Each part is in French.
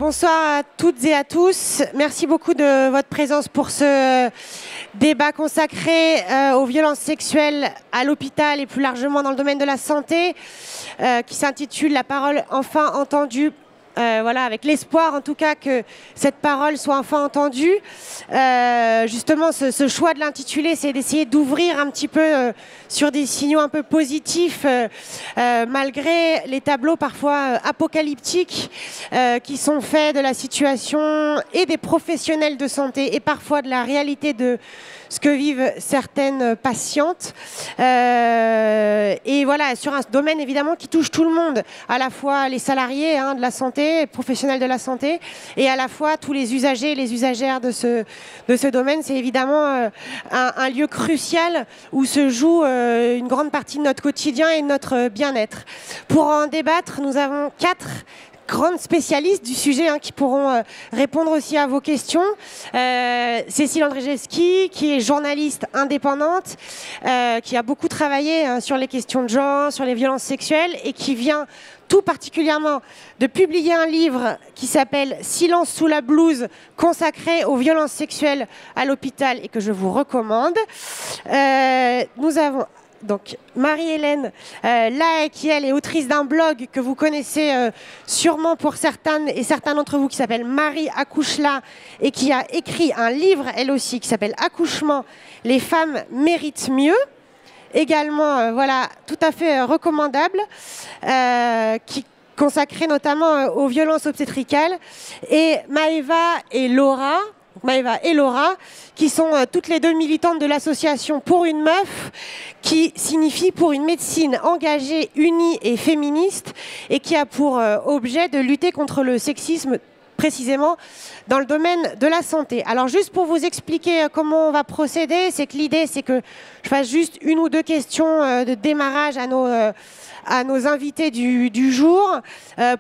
Bonsoir à toutes et à tous. Merci beaucoup de votre présence pour ce débat consacré aux violences sexuelles à l'hôpital et plus largement dans le domaine de la santé, qui s'intitule « La parole enfin entendue ». Voilà, avec l'espoir en tout cas que cette parole soit enfin entendue. Justement, ce choix de l'intitulé, c'est d'essayer d'ouvrir un petit peu sur des signaux un peu positifs, malgré les tableaux parfois apocalyptiques qui sont faits de la situation et des professionnels de santé et parfois de la réalité de ce que vivent certaines patientes. Et voilà, sur un domaine évidemment qui touche tout le monde, à la fois les salariés de la santé, les professionnels de la santé, et à la fois tous les usagers et les usagères de ce domaine. C'est évidemment un lieu crucial où se joue une grande partie de notre quotidien et de notre bien-être. Pour en débattre, nous avons 4 grandes spécialistes du sujet qui pourront répondre aussi à vos questions. Cécile Andrzejewski, qui est journaliste indépendante, qui a beaucoup travaillé sur les questions de genre, sur les violences sexuelles, et qui vient tout particulièrement de publier un livre qui s'appelle « Silence sous la blouse » consacré aux violences sexuelles à l'hôpital et que je vous recommande. Nous avons donc Marie-Hélène Lahaye, qui elle est autrice d'un blog que vous connaissez sûrement pour certaines et certains d'entre vous, qui s'appelle Marie Accouche-là, et qui a écrit un livre elle aussi qui s'appelle Accouchement, les femmes méritent mieux. Également, voilà, tout à fait recommandable, qui consacré notamment aux violences obstétricales. Et Maëva et Laura, qui sont toutes les deux militantes de l'association Pour une meuf, qui signifie pour une médecine engagée, unie et féministe, et qui a pour objet de lutter contre le sexisme précisément dans le domaine de la santé. Alors juste pour vous expliquer comment on va procéder, c'est que l'idée c'est que je fasse juste 1 ou 2 questions de démarrage à nos invités du jour,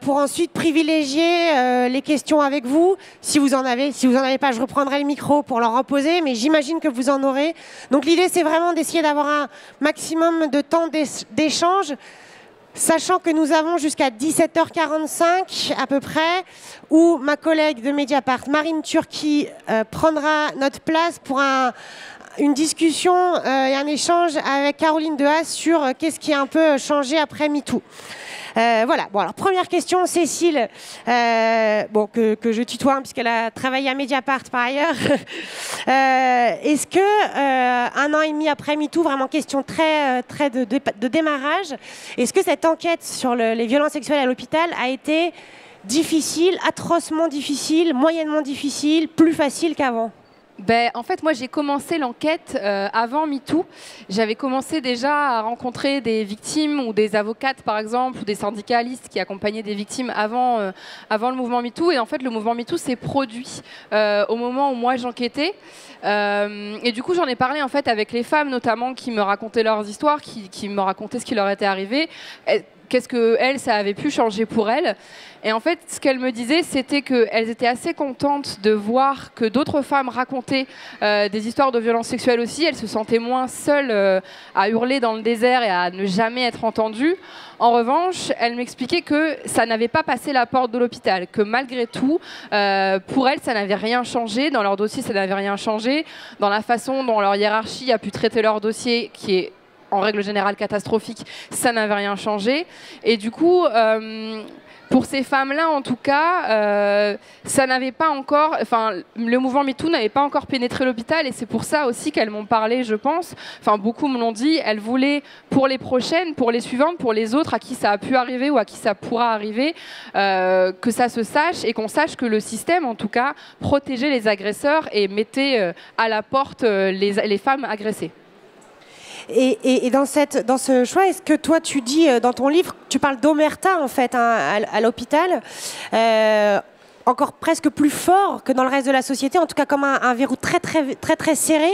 pour ensuite privilégier les questions avec vous. Si vous en avez, si vous n'en avez pas, je reprendrai le micro pour leur en poser, mais j'imagine que vous en aurez. Donc l'idée c'est vraiment d'essayer d'avoir un maximum de temps d'échange, sachant que nous avons jusqu'à 17h45 à peu près, où ma collègue de Mediapart, Marine Turki, prendra notre place pour une discussion et un échange avec Caroline Dehaas sur qu'est-ce qui a un peu changé après MeToo. Voilà. Bon, alors première question, Cécile, que je tutoie puisqu'elle a travaillé à Mediapart par ailleurs. Est-ce que 1 an et demi après MeToo, vraiment question très de démarrage, est-ce que cette enquête sur les violences sexuelles à l'hôpital a été difficile, atrocement difficile, moyennement difficile, plus facile qu'avant ? En fait, moi, j'ai commencé l'enquête avant MeToo. J'avais commencé déjà à rencontrer des victimes ou des avocates, par exemple, ou des syndicalistes qui accompagnaient des victimes avant le mouvement MeToo. Et en fait, le mouvement MeToo s'est produit au moment où moi, j'enquêtais. Et du coup, j'en ai parlé en fait avec les femmes, notamment, qui me racontaient leurs histoires, qui me racontaient ce qui leur était arrivé. Qu'est-ce que elles, ça avait pu changer pour elles. Et en fait, ce qu'elles me disaient, c'était qu'elles étaient assez contentes de voir que d'autres femmes racontaient des histoires de violences sexuelles aussi. Elles se sentaient moins seules à hurler dans le désert et à ne jamais être entendues. En revanche, elles m'expliquaient que ça n'avait pas passé la porte de l'hôpital, que malgré tout, pour elles, ça n'avait rien changé. Dans leur dossier, ça n'avait rien changé. Dans la façon dont leur hiérarchie a pu traiter leur dossier, qui est en règle générale catastrophique, ça n'avait rien changé. Et du coup, pour ces femmes-là, en tout cas, ça n'avait pas encore, le mouvement MeToo n'avait pas encore pénétré l'hôpital, et c'est pour ça aussi qu'elles m'ont parlé, je pense. Beaucoup me l'ont dit. Elles voulaient, pour les prochaines, pour les suivantes, pour les autres à qui ça a pu arriver ou à qui ça pourra arriver, que ça se sache et qu'on sache que le système, en tout cas, protégeait les agresseurs et mettait à la porte les femmes agressées. Et dans ce choix, est-ce que toi tu dis dans ton livre, tu parles d'omerta en fait à l'hôpital, encore presque plus fort que dans le reste de la société, en tout cas comme un verrou très serré.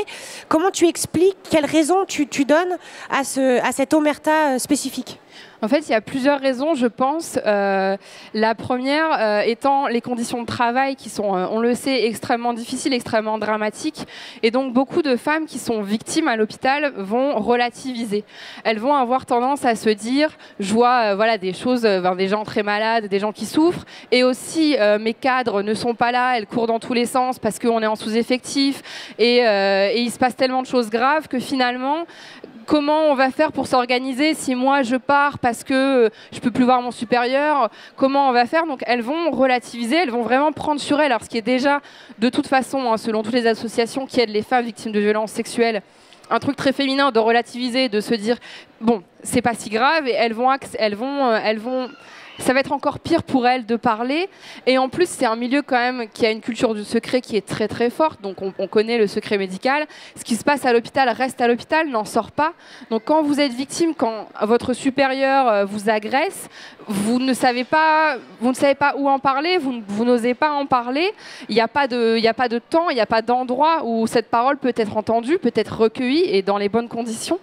Comment tu expliques, quelles raisons tu donnes à cette omerta spécifique ? En fait, il y a plusieurs raisons, je pense. La première étant les conditions de travail qui sont, on le sait, extrêmement difficiles, extrêmement dramatiques. Et donc, beaucoup de femmes qui sont victimes à l'hôpital vont relativiser. Elles vont avoir tendance à se dire, je vois voilà, des choses, des gens très malades, des gens qui souffrent. Et aussi, mes cadres ne sont pas là, elles courent dans tous les sens parce qu'on est en sous-effectif. Et il se passe tellement de choses graves que finalement, comment on va faire pour s'organiser si moi je pars parce que je ne peux plus voir mon supérieur? Comment on va faire? Donc elles vont relativiser, elles vont vraiment prendre sur elles. Alors ce qui est déjà, de toute façon, selon toutes les associations qui aident les femmes victimes de violences sexuelles, un truc très féminin de relativiser, de se dire bon, c'est pas si grave, et elles vont ça va être encore pire pour elles de parler. Et en plus, c'est un milieu quand même qui a une culture du secret qui est très très forte. Donc on connaît le secret médical. Ce qui se passe à l'hôpital reste à l'hôpital, n'en sort pas. Donc quand vous êtes victime, quand votre supérieur vous agresse, vous ne savez pas où en parler, vous n'osez pas en parler. Il n'y a pas de temps, il n'y a pas d'endroit où cette parole peut être entendue, peut être recueillie et dans les bonnes conditions.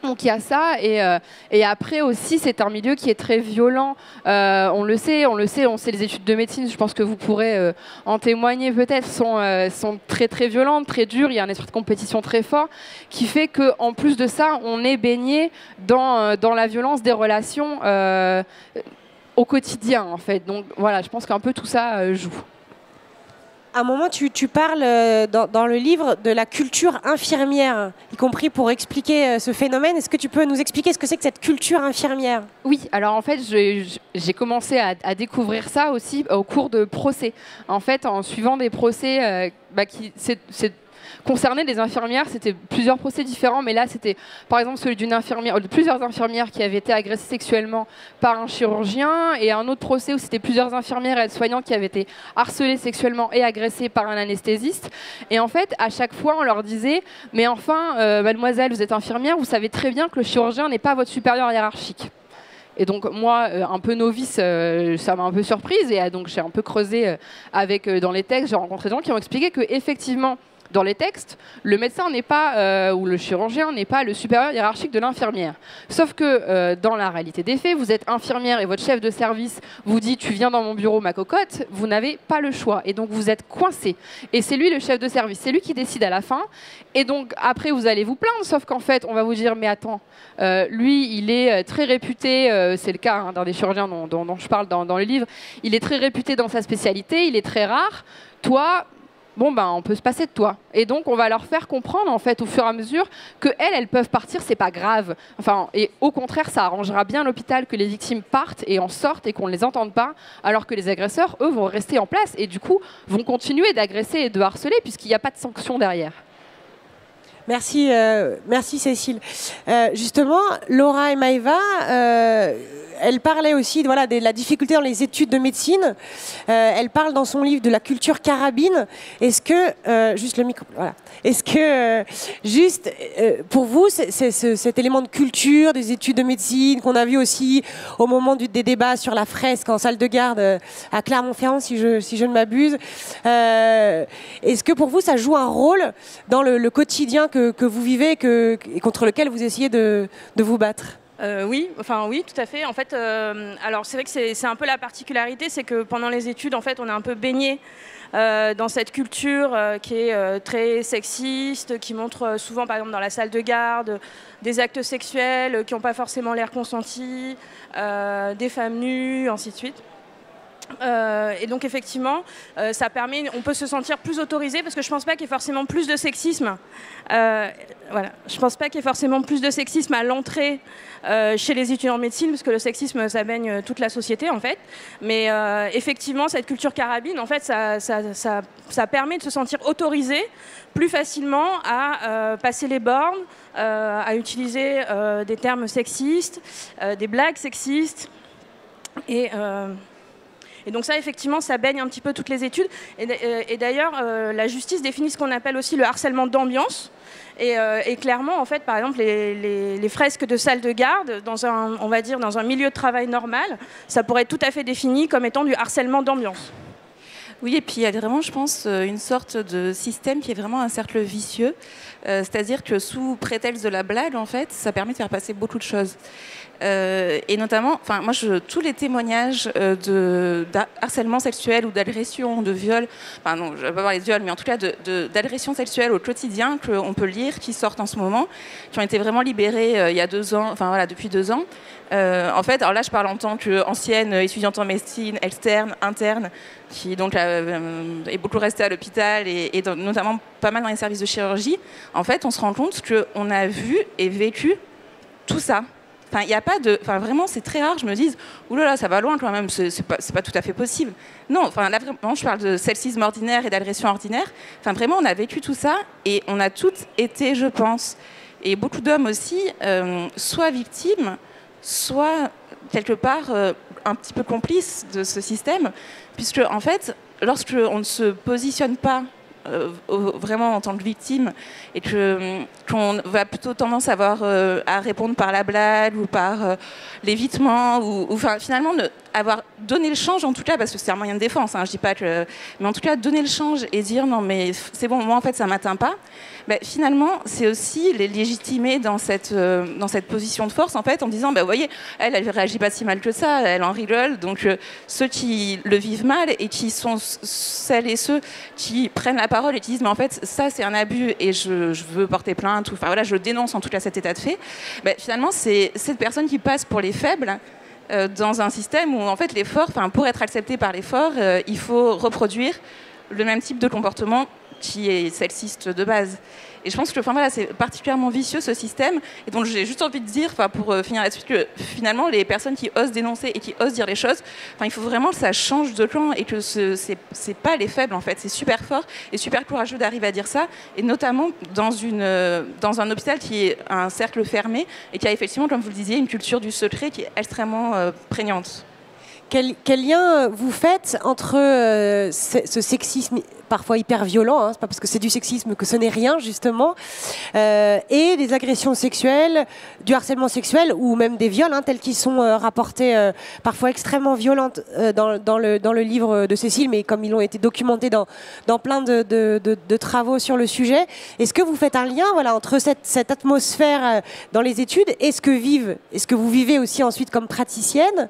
Donc il y a ça, et après aussi c'est un milieu qui est très violent, on le sait, les études de médecine, je pense que vous pourrez en témoigner peut-être, sont très très violentes, très dures, il y a un esprit de compétition très fort qui fait qu'en plus de ça, on est baigné dans la violence des relations au quotidien en fait. Donc voilà, je pense qu'un peu tout ça joue. À un moment, tu parles dans le livre de la culture infirmière, y compris pour expliquer ce phénomène. Est-ce que tu peux nous expliquer ce que c'est que cette culture infirmière? Oui, alors en fait, j'ai commencé à découvrir ça aussi au cours de procès. En fait, en suivant des procès qui concernaient des infirmières, c'était plusieurs procès différents, mais là c'était par exemple celui d'une infirmière, de plusieurs infirmières qui avaient été agressées sexuellement par un chirurgien, et un autre procès où c'était plusieurs infirmières et aides-soignantes qui avaient été harcelées sexuellement et agressées par un anesthésiste. Et en fait, à chaque fois, on leur disait « Mais enfin, mademoiselle, vous êtes infirmière, vous savez très bien que le chirurgien n'est pas votre supérieur hiérarchique. » Et donc moi, un peu novice, ça m'a un peu surprise, et donc j'ai un peu creusé dans les textes, j'ai rencontré des gens qui ont expliqué qu'effectivement, dans les textes, le médecin n'est pas, ou le chirurgien n'est pas le supérieur hiérarchique de l'infirmière. Sauf que dans la réalité des faits, vous êtes infirmière et votre chef de service vous dit « tu viens dans mon bureau, ma cocotte », vous n'avez pas le choix. Et donc vous êtes coincé. Et c'est lui le chef de service, c'est lui qui décide à la fin. Et donc après, vous allez vous plaindre, sauf qu'en fait, on va vous dire « mais attends, lui, il est très réputé, c'est le cas d'un des chirurgiens dont je parle dans le livre, il est très réputé dans sa spécialité, il est très rare. Toi, bon on peut se passer de toi. » Et donc on va leur faire comprendre en fait au fur et à mesure que elles peuvent partir, c'est pas grave. Enfin, et au contraire, ça arrangera bien l'hôpital que les victimes partent et en sortent et qu'on ne les entende pas, alors que les agresseurs, eux, vont rester en place et du coup vont continuer d'agresser et de harceler puisqu'il n'y a pas de sanction derrière. Merci, merci Cécile. Justement, Laura et Maëva, elle parlait aussi de la difficulté dans les études de médecine. Elle parle dans son livre de la culture carabine. Est-ce que, juste le micro, voilà. Est-ce que, pour vous, cet élément de culture des études de médecine qu'on a vu aussi au moment des débats sur la fresque en salle de garde à Clermont-Ferrand, si je ne m'abuse, est-ce que pour vous, ça joue un rôle dans le quotidien que vous vivez et contre lequel vous essayez de vous battre? Oui, tout à fait. En fait, alors c'est vrai que c'est un peu la particularité, c'est que pendant les études, en fait, on est un peu baigné dans cette culture qui est très sexiste, qui montre souvent, par exemple, dans la salle de garde, des actes sexuels qui n'ont pas forcément l'air consentis, des femmes nues, ainsi de suite. Et donc effectivement, ça permet, on peut se sentir plus autorisé parce que je pense pas qu'il y ait forcément plus de sexisme. Voilà, je pense pas qu'il y ait forcément plus de sexisme à l'entrée chez les étudiants en médecine, parce que le sexisme, ça baigne toute la société en fait. Mais effectivement, cette culture carabine, en fait, ça permet de se sentir autorisé plus facilement à passer les bornes, à utiliser des termes sexistes, des blagues sexistes et donc ça, effectivement, ça baigne un petit peu toutes les études. Et d'ailleurs, la justice définit ce qu'on appelle aussi le harcèlement d'ambiance. Et clairement, en fait, par exemple, les fresques de salle de garde, on va dire dans un milieu de travail normal, ça pourrait être tout à fait défini comme étant du harcèlement d'ambiance. Oui, et puis il y a vraiment, je pense, une sorte de système qui est vraiment un cercle vicieux. C'est-à-dire que sous prétexte de la blague, en fait, ça permet de faire passer beaucoup de choses. Et notamment, moi, tous les témoignages de harcèlement sexuel ou d'agression, de viol, non, je ne vais pas parler de viol, mais en tout cas d'agression sexuelle au quotidien qu'on peut lire, qui sortent en ce moment, qui ont été vraiment libérés il y a 2 ans, depuis 2 ans. En fait, alors là, je parle en tant qu'ancienne étudiante en médecine, externe, interne, qui donc est beaucoup restée à l'hôpital et notamment pas mal dans les services de chirurgie. En fait, on se rend compte qu'on a vu et vécu tout ça. Il y a pas de, vraiment, c'est très rare. Je me dis, oulala, ça va loin quand même. C'est pas tout à fait possible. Non, là vraiment, je parle de sexisme ordinaire et d'agression ordinaire. Vraiment, on a vécu tout ça et on a toutes été, je pense, et beaucoup d'hommes aussi, soit victimes, soit quelque part un petit peu complices de ce système, puisque en fait, lorsqu'on ne se positionne pas vraiment en tant que victime et qu'on va plutôt tendance à avoir à répondre par la blague ou par l'évitement ou finalement avoir donné le change en tout cas, parce que c'est un moyen de défense, je dis pas que, mais en tout cas donner le change et dire non mais c'est bon, moi en fait ça m'atteint pas, finalement c'est aussi les légitimer dans cette position de force en fait, en disant vous voyez elle réagit pas si mal que ça, elle en rigole, donc ceux qui le vivent mal et qui sont celles et ceux qui prennent la parole et qui disent mais en fait ça c'est un abus et je veux porter plainte, ou je dénonce en tout cas cet état de fait, finalement c'est cette personne qui passe pour les faibles dans un système où en fait les forts, pour être accepté par les forts, il faut reproduire le même type de comportement qui est sexiste de base. Et je pense que c'est particulièrement vicieux ce système. Et donc j'ai juste envie de dire, pour finir là-dessus, que finalement les personnes qui osent dénoncer et qui osent dire les choses, il faut vraiment que ça change de camp et que c'est pas les faibles en fait, c'est super fort et super courageux d'arriver à dire ça. Et notamment dans un hôpital qui est un cercle fermé et qui a effectivement, comme vous le disiez, une culture du secret qui est extrêmement prégnante. Quel lien vous faites entre ce sexisme parfois hyper violent, c'est pas parce que c'est du sexisme que ce n'est rien justement, et des agressions sexuelles, du harcèlement sexuel ou même des viols tels qu'ils sont rapportés parfois extrêmement violentes dans le livre de Cécile, mais comme ils ont été documentés dans plein de travaux sur le sujet. Est-ce que vous faites un lien entre cette atmosphère dans les études et ce que vous vivez aussi ensuite comme praticienne,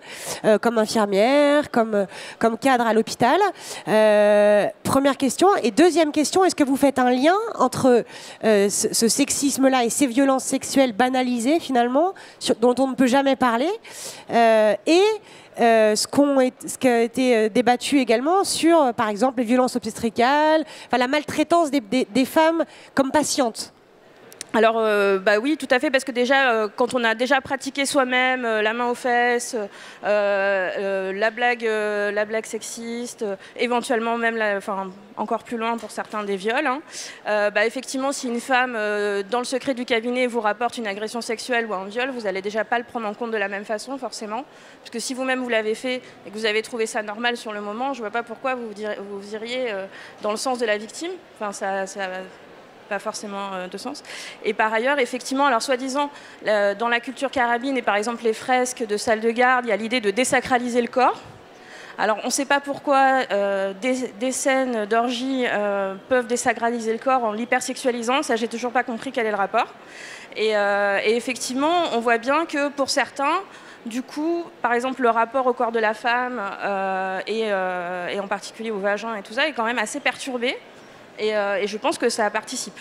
comme infirmière, comme cadre à l'hôpital? Première question. Et deuxième question, est-ce que vous faites un lien entre ce sexisme-là et ces violences sexuelles banalisées finalement, dont on ne peut jamais parler, et ce qui a été débattu également sur, par exemple, les violences obstétricales, la maltraitance des femmes comme patientes? Alors oui, tout à fait, parce que déjà, quand on a déjà pratiqué soi-même la main aux fesses, la blague sexiste, éventuellement même, encore plus loin pour certains des viols, effectivement, si une femme, dans le secret du cabinet, vous rapporte une agression sexuelle ou un viol, vous n'allez déjà pas le prendre en compte de la même façon, forcément. Parce que si vous-même vous l'avez fait et que vous avez trouvé ça normal sur le moment, je ne vois pas pourquoi vous iriez dans le sens de la victime. Ça pas forcément de sens. Et par ailleurs, effectivement, alors soi-disant, dans la culture carabine et par exemple les fresques de salles de garde, il y a l'idée de désacraliser le corps. Alors on ne sait pas pourquoi des scènes d'orgie peuvent désacraliser le corps en l'hypersexualisant, ça j'ai toujours pas compris quel est le rapport. Et effectivement, on voit bien que pour certains, du coup, par exemple, le rapport au corps de la femme et en particulier au vagin et tout ça est quand même assez perturbé. Et je pense que ça participe,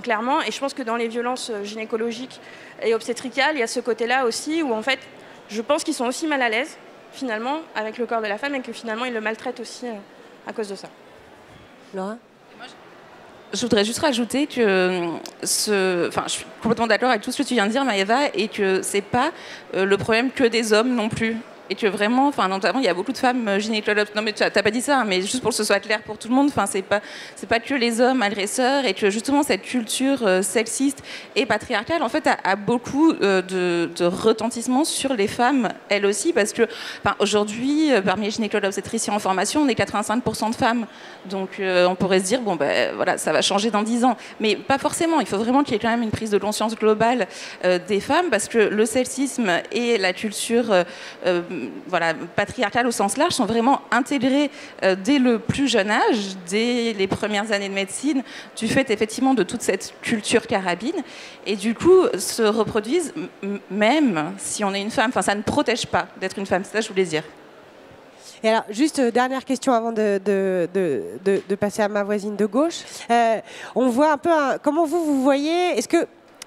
clairement. Et je pense que dans les violences gynécologiques et obstétricales, il y a ce côté-là aussi où, en fait, je pense qu'ils sont aussi mal à l'aise, finalement, avec le corps de la femme et que finalement, ils le maltraitent aussi à cause de ça. Laura ? Je voudrais juste rajouter que je suis complètement d'accord avec tout ce que tu viens de dire, Maëva, et que c'est pas le problème que des hommes non plus. Et que vraiment, notamment, il y a beaucoup de femmes gynécologues. Non, mais tu n'as pas dit ça, mais juste pour que ce soit clair pour tout le monde, c'est pas que les hommes agresseurs, et que justement cette culture sexiste et patriarcale, en fait, a beaucoup de retentissement sur les femmes, elles aussi, parce que aujourd'hui, parmi les gynécologues obstétriciens en formation, on est 85% de femmes. Donc, on pourrait se dire, voilà, ça va changer dans 10 ans. Mais pas forcément. Il faut vraiment qu'il y ait quand même une prise de conscience globale des femmes, parce que le sexisme et la culture voilà, patriarcales au sens large sont vraiment intégrées dès le plus jeune âge, dès les premières années de médecine, du fait effectivement de toute cette culture carabine, et du coup se reproduisent même si on est une femme. Enfin, ça ne protège pas d'être une femme, c'est ça que je voulais dire. Et alors, juste dernière question avant de passer à ma voisine de gauche. On voit un peu comment vous voyez.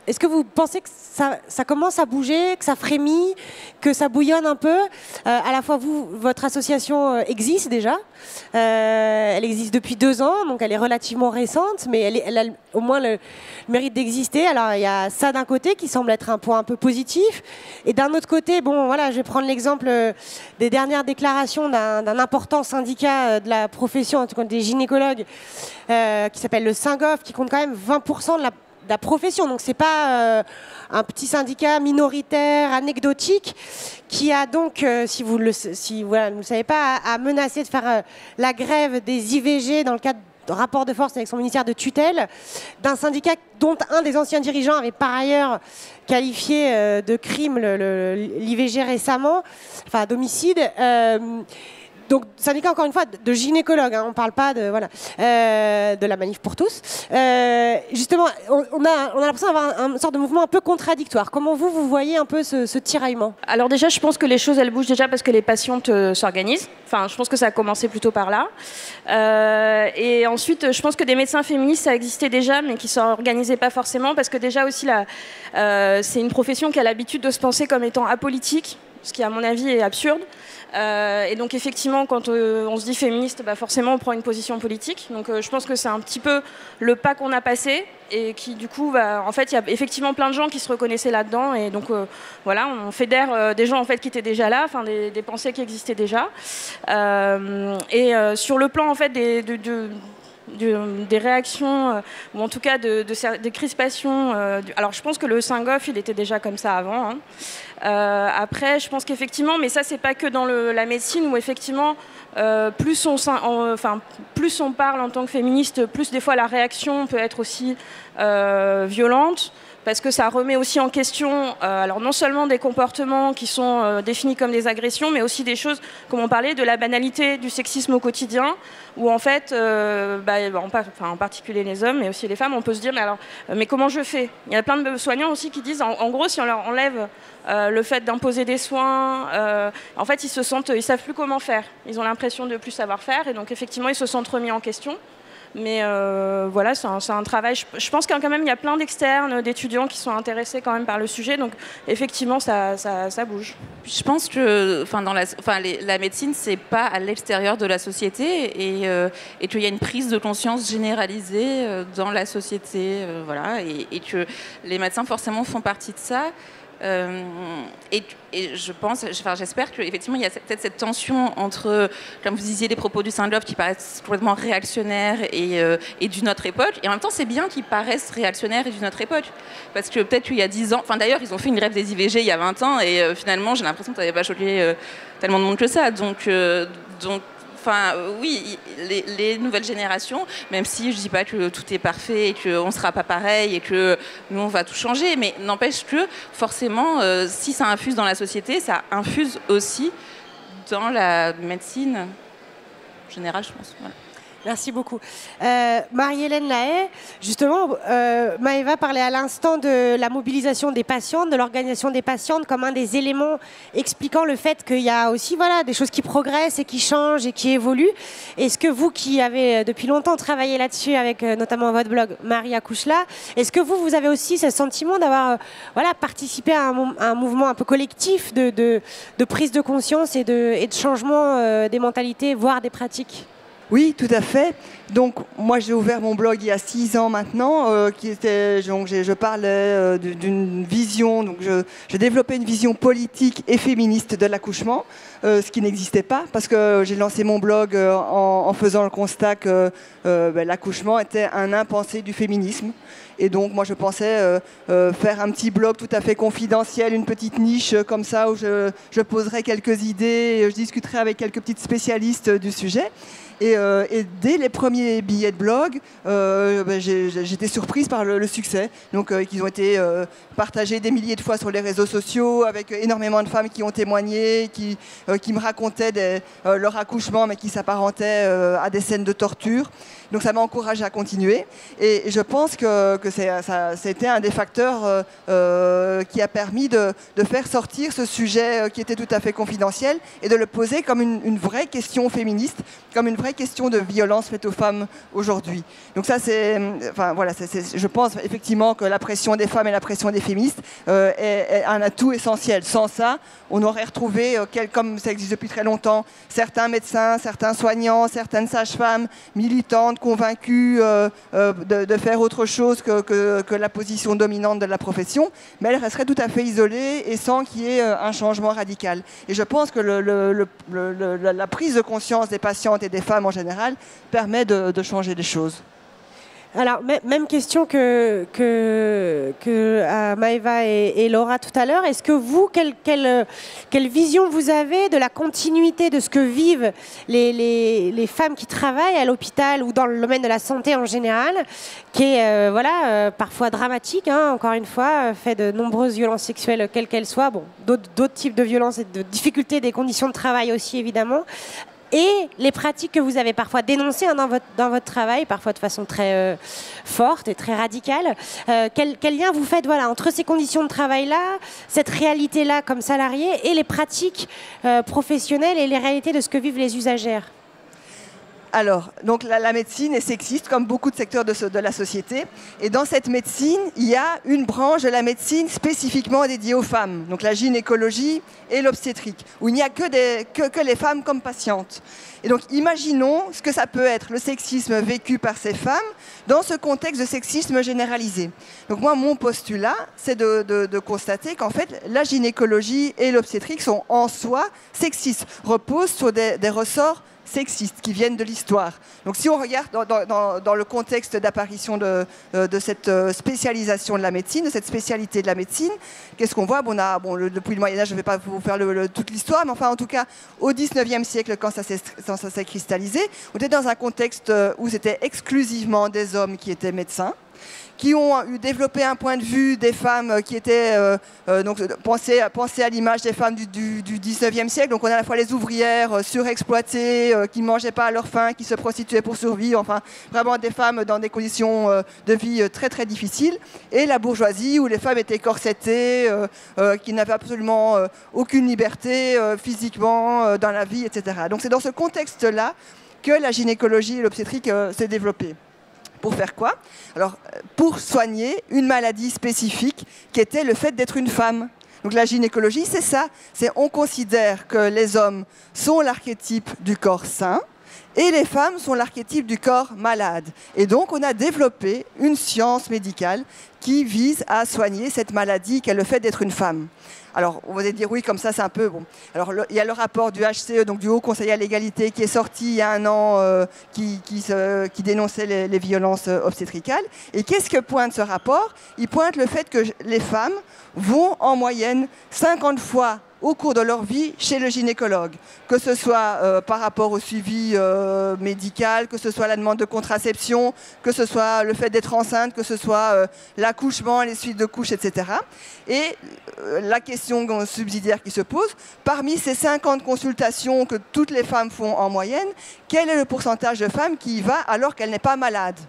Est-ce que vous pensez que ça commence à bouger, que ça frémit, que ça bouillonne un peu à la fois votre association existe déjà. Elle existe depuis 2 ans, donc elle est relativement récente, mais elle a au moins le mérite d'exister. Alors il y a ça d'un côté qui semble être un point un peu positif, et d'un autre côté, bon voilà, je vais prendre l'exemple des dernières déclarations d'un important syndicat de la profession, en tout cas des gynécologues, qui s'appelle le SINGOF, qui compte quand même 20% de la profession. Donc c'est pas un petit syndicat minoritaire, anecdotique, qui a donc, si vous ne le savez pas, a menacé de faire la grève des IVG dans le cadre de rapport de force avec son ministère de tutelle, d'un syndicat dont un des anciens dirigeants avait par ailleurs qualifié de crime l'IVG récemment, enfin d'homicide. Donc, syndicat, encore une fois, de gynécologues, hein, on ne parle pas de la manif pour tous. Justement, on a l'impression d'avoir une sorte de mouvement un peu contradictoire. Comment vous voyez un peu ce tiraillement? Alors déjà, je pense que les choses, elles bougent déjà parce que les patientes s'organisent. Enfin, je pense que ça a commencé plutôt par là. Et ensuite, je pense que des médecins féministes, ça existait déjà, mais qui ne s'organisaient pas forcément, parce que déjà aussi, c'est une profession qui a l'habitude de se penser comme étant apolitique, ce qui, à mon avis, est absurde. Et donc effectivement, quand on se dit féministe, bah forcément on prend une position politique. Donc je pense que c'est un petit peu le pas qu'on a passé, et qui du coup, en fait, il y a effectivement plein de gens qui se reconnaissaient là-dedans, et donc voilà, on fédère des gens en fait qui étaient déjà là, enfin des pensées qui existaient déjà. Et sur le plan en fait des réactions, ou en tout cas des crispations. Alors je pense que le SINGOF, il était déjà comme ça avant. Hein. Après, je pense qu'effectivement, mais ça c'est pas que dans la médecine, où effectivement, plus on parle en tant que féministe, plus des fois la réaction peut être aussi violente. Parce que ça remet aussi en question, alors non seulement des comportements qui sont définis comme des agressions, mais aussi des choses, comme on parlait, de la banalité du sexisme au quotidien, où en fait, en particulier les hommes, mais aussi les femmes, on peut se dire, mais comment je fais? Il y a plein de soignants aussi qui disent, en gros, si on leur enlève le fait d'imposer des soins, en fait, ils savent plus comment faire. Ils ont l'impression de plus savoir faire, et donc effectivement, ils se sentent remis en question. Mais voilà, c'est un travail. Je pense qu'il y a plein d'externes, d'étudiants qui sont intéressés quand même par le sujet. Donc effectivement, ça bouge. Je pense que la médecine, c'est pas à l'extérieur de la société, et qu'il y a une prise de conscience généralisée dans la société, voilà, et que les médecins forcément font partie de ça. Et j'espère qu'effectivement il y a peut-être cette tension entre, comme vous disiez, les propos du SINGOF qui paraissent complètement réactionnaires et d'une autre époque, et en même temps c'est bien qu'ils paraissent réactionnaires et d'une autre époque, parce que peut-être qu'il y a 10 ans, enfin d'ailleurs ils ont fait une grève des IVG il y a 20 ans, et finalement j'ai l'impression que ça n'avait pas choqué tellement de monde que ça, donc enfin, oui, les nouvelles générations, même si je ne dis pas que tout est parfait et qu'on ne sera pas pareil et que nous, on va tout changer, mais n'empêche que, forcément, si ça infuse dans la société, ça infuse aussi dans la médecine générale, je pense. Voilà. Merci beaucoup. Marie-Hélène Lahaye, justement, Maëva parlait à l'instant de la mobilisation des patientes, de l'organisation des patientes comme un des éléments expliquant le fait qu'il y a aussi des choses qui progressent et qui changent et qui évoluent. Est-ce que vous qui avez depuis longtemps travaillé là-dessus avec notamment votre blog Marie accouche là, est-ce que vous avez aussi ce sentiment d'avoir participé à un mouvement un peu collectif de prise de conscience et de changement des mentalités, voire des pratiques ? Oui, tout à fait. Donc, moi, j'ai ouvert mon blog il y a 6 ans maintenant, je parlais d'une vision, donc j'ai développé une vision politique et féministe de l'accouchement, ce qui n'existait pas, parce que j'ai lancé mon blog en faisant le constat que l'accouchement était un impensé du féminisme. Et donc, moi, je pensais faire un petit blog tout à fait confidentiel, une petite niche comme ça, où je poserai quelques idées, je discuterai avec quelques petites spécialistes du sujet. Et dès les premiers billets de blog, j'étais surprise par le succès. Donc, qu'ils ont été partagés des milliers de fois sur les réseaux sociaux, avec énormément de femmes qui ont témoigné, qui me racontaient leur accouchement, mais qui s'apparentaient à des scènes de torture. Donc, ça m'a encouragée à continuer. Et je pense que c'était un des facteurs qui a permis de faire sortir ce sujet qui était tout à fait confidentiel et de le poser comme une vraie question féministe, comme une vraie question de violence faite aux femmes aujourd'hui. Donc ça, je pense effectivement que la pression des femmes et la pression des féministes est un atout essentiel. Sans ça, on aurait retrouvé, comme ça existe depuis très longtemps, certains médecins, certains soignants, certaines sages-femmes militantes, convaincues de faire autre chose que la position dominante de la profession, mais elles resteraient tout à fait isolées et sans qu'il y ait un changement radical. Et je pense que la prise de conscience des patientes et des femmes en général permet de changer les choses. Alors, même question que Maëva et Laura tout à l'heure. Est-ce que vous, quelle vision vous avez de la continuité de ce que vivent les femmes qui travaillent à l'hôpital ou dans le domaine de la santé en général, qui est parfois dramatique, hein, encore une fois, fait de nombreuses violences sexuelles, quelles qu'elles soient, bon, d'autres types de violences et de difficultés des conditions de travail aussi, évidemment. Et les pratiques que vous avez parfois dénoncées dans votre travail, parfois de façon très forte et très radicale. Quel lien vous faites entre ces conditions de travail-là, cette réalité-là comme salarié, et les pratiques professionnelles et les réalités de ce que vivent les usagères ? Alors, donc la médecine est sexiste comme beaucoup de secteurs de la société. Et dans cette médecine, il y a une branche de la médecine spécifiquement dédiée aux femmes, donc la gynécologie et l'obstétrique, où il n'y a que les femmes comme patientes. Et donc, imaginons ce que ça peut être, le sexisme vécu par ces femmes dans ce contexte de sexisme généralisé. Donc moi, mon postulat, c'est de constater qu'en fait, la gynécologie et l'obstétrique sont en soi sexistes, reposent sur des ressorts sexistes qui viennent de l'histoire. Donc si on regarde dans le contexte d'apparition de cette spécialisation de la médecine, de cette spécialité de la médecine, qu'est-ce qu'on voit ? Depuis le Moyen-Âge, je ne vais pas vous faire toute l'histoire, mais enfin en tout cas au XIXe siècle, quand ça s'est cristallisé, on était dans un contexte où c'était exclusivement des hommes qui étaient médecins, qui ont développé un point de vue des femmes qui étaient pensées à l'image des femmes du 19e siècle. Donc on a à la fois les ouvrières surexploitées, qui ne mangeaient pas à leur faim, qui se prostituaient pour survivre, enfin vraiment des femmes dans des conditions de vie très très difficiles, et la bourgeoisie où les femmes étaient corsettées, qui n'avaient absolument aucune liberté physiquement dans la vie, etc. Donc c'est dans ce contexte-là que la gynécologie et l'obstétrique s'est développée. Pour faire quoi ? Alors, pour soigner une maladie spécifique qui était le fait d'être une femme. Donc la gynécologie, c'est ça. On considère que les hommes sont l'archétype du corps sain et les femmes sont l'archétype du corps malade. Et donc, on a développé une science médicale qui vise à soigner cette maladie qu'est le fait d'être une femme. Alors, on va dire oui, comme ça, c'est un peu bon. Alors, il y a le rapport du HCE, donc du Haut Conseil à l'égalité, qui est sorti il y a un an, qui dénonçait les violences obstétricales. Et qu'est-ce que pointe ce rapport ? Il pointe le fait que les femmes vont en moyenne 50 fois au cours de leur vie chez le gynécologue, que ce soit par rapport au suivi médical, que ce soit la demande de contraception, que ce soit le fait d'être enceinte, que ce soit l'accouchement, les suites de couches, etc. Et la question subsidiaire qui se pose, parmi ces 50 consultations que toutes les femmes font en moyenne, quel est le pourcentage de femmes qui y va alors qu'elle n'est pas malade ?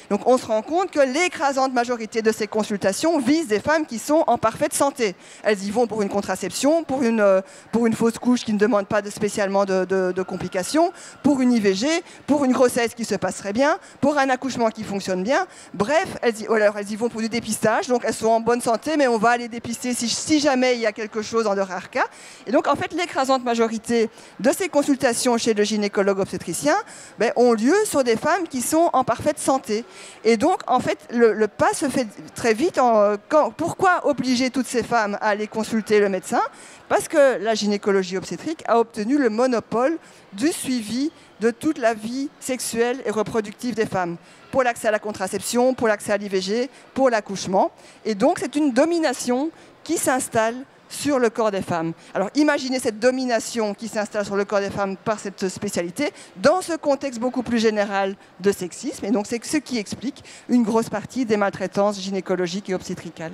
Donc on se rend compte que l'écrasante majorité de ces consultations visent des femmes qui sont en parfaite santé. Elles y vont pour une contraception, pour une fausse couche qui ne demande pas spécialement de complications, pour une IVG, pour une grossesse qui se passerait bien, pour un accouchement qui fonctionne bien. Bref, elles y vont pour du dépistage, donc elles sont en bonne santé, mais on va les dépister si jamais il y a quelque chose en de rares cas. Et donc en fait, l'écrasante majorité de ces consultations chez le gynécologue obstétricien ont lieu sur des femmes qui sont en parfaite santé. Et donc, en fait, le pas se fait très vite. Pourquoi obliger toutes ces femmes à aller consulter le médecin ? Parce que la gynécologie obstétrique a obtenu le monopole du suivi de toute la vie sexuelle et reproductive des femmes, pour l'accès à la contraception, pour l'accès à l'IVG, pour l'accouchement. Et donc, c'est une domination qui s'installe sur le corps des femmes. Alors imaginez cette domination qui s'installe sur le corps des femmes par cette spécialité dans ce contexte beaucoup plus général de sexisme. Et donc c'est ce qui explique une grosse partie des maltraitances gynécologiques et obstétricales.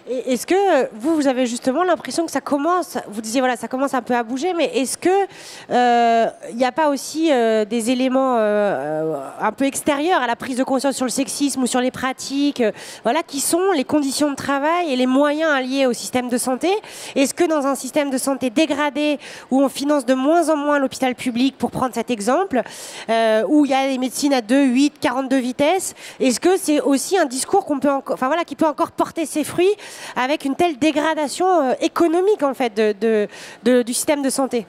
Et est-ce que vous avez justement l'impression que ça commence, vous disiez voilà, ça commence un peu à bouger, mais est-ce que il n'y a pas aussi des éléments un peu extérieurs à la prise de conscience sur le sexisme ou sur les pratiques, voilà, qui sont les conditions de travail et les moyens alliés au système de santé? Est-ce que dans un système de santé dégradé, où on finance de moins en moins l'hôpital public, pour prendre cet exemple, où il y a des médecines à 2, 8, 42 vitesses, est-ce que c'est aussi un discours qu'on peut enfin, voilà, qui peut encore porter ses fruits avec une telle dégradation économique en fait, du système de santé?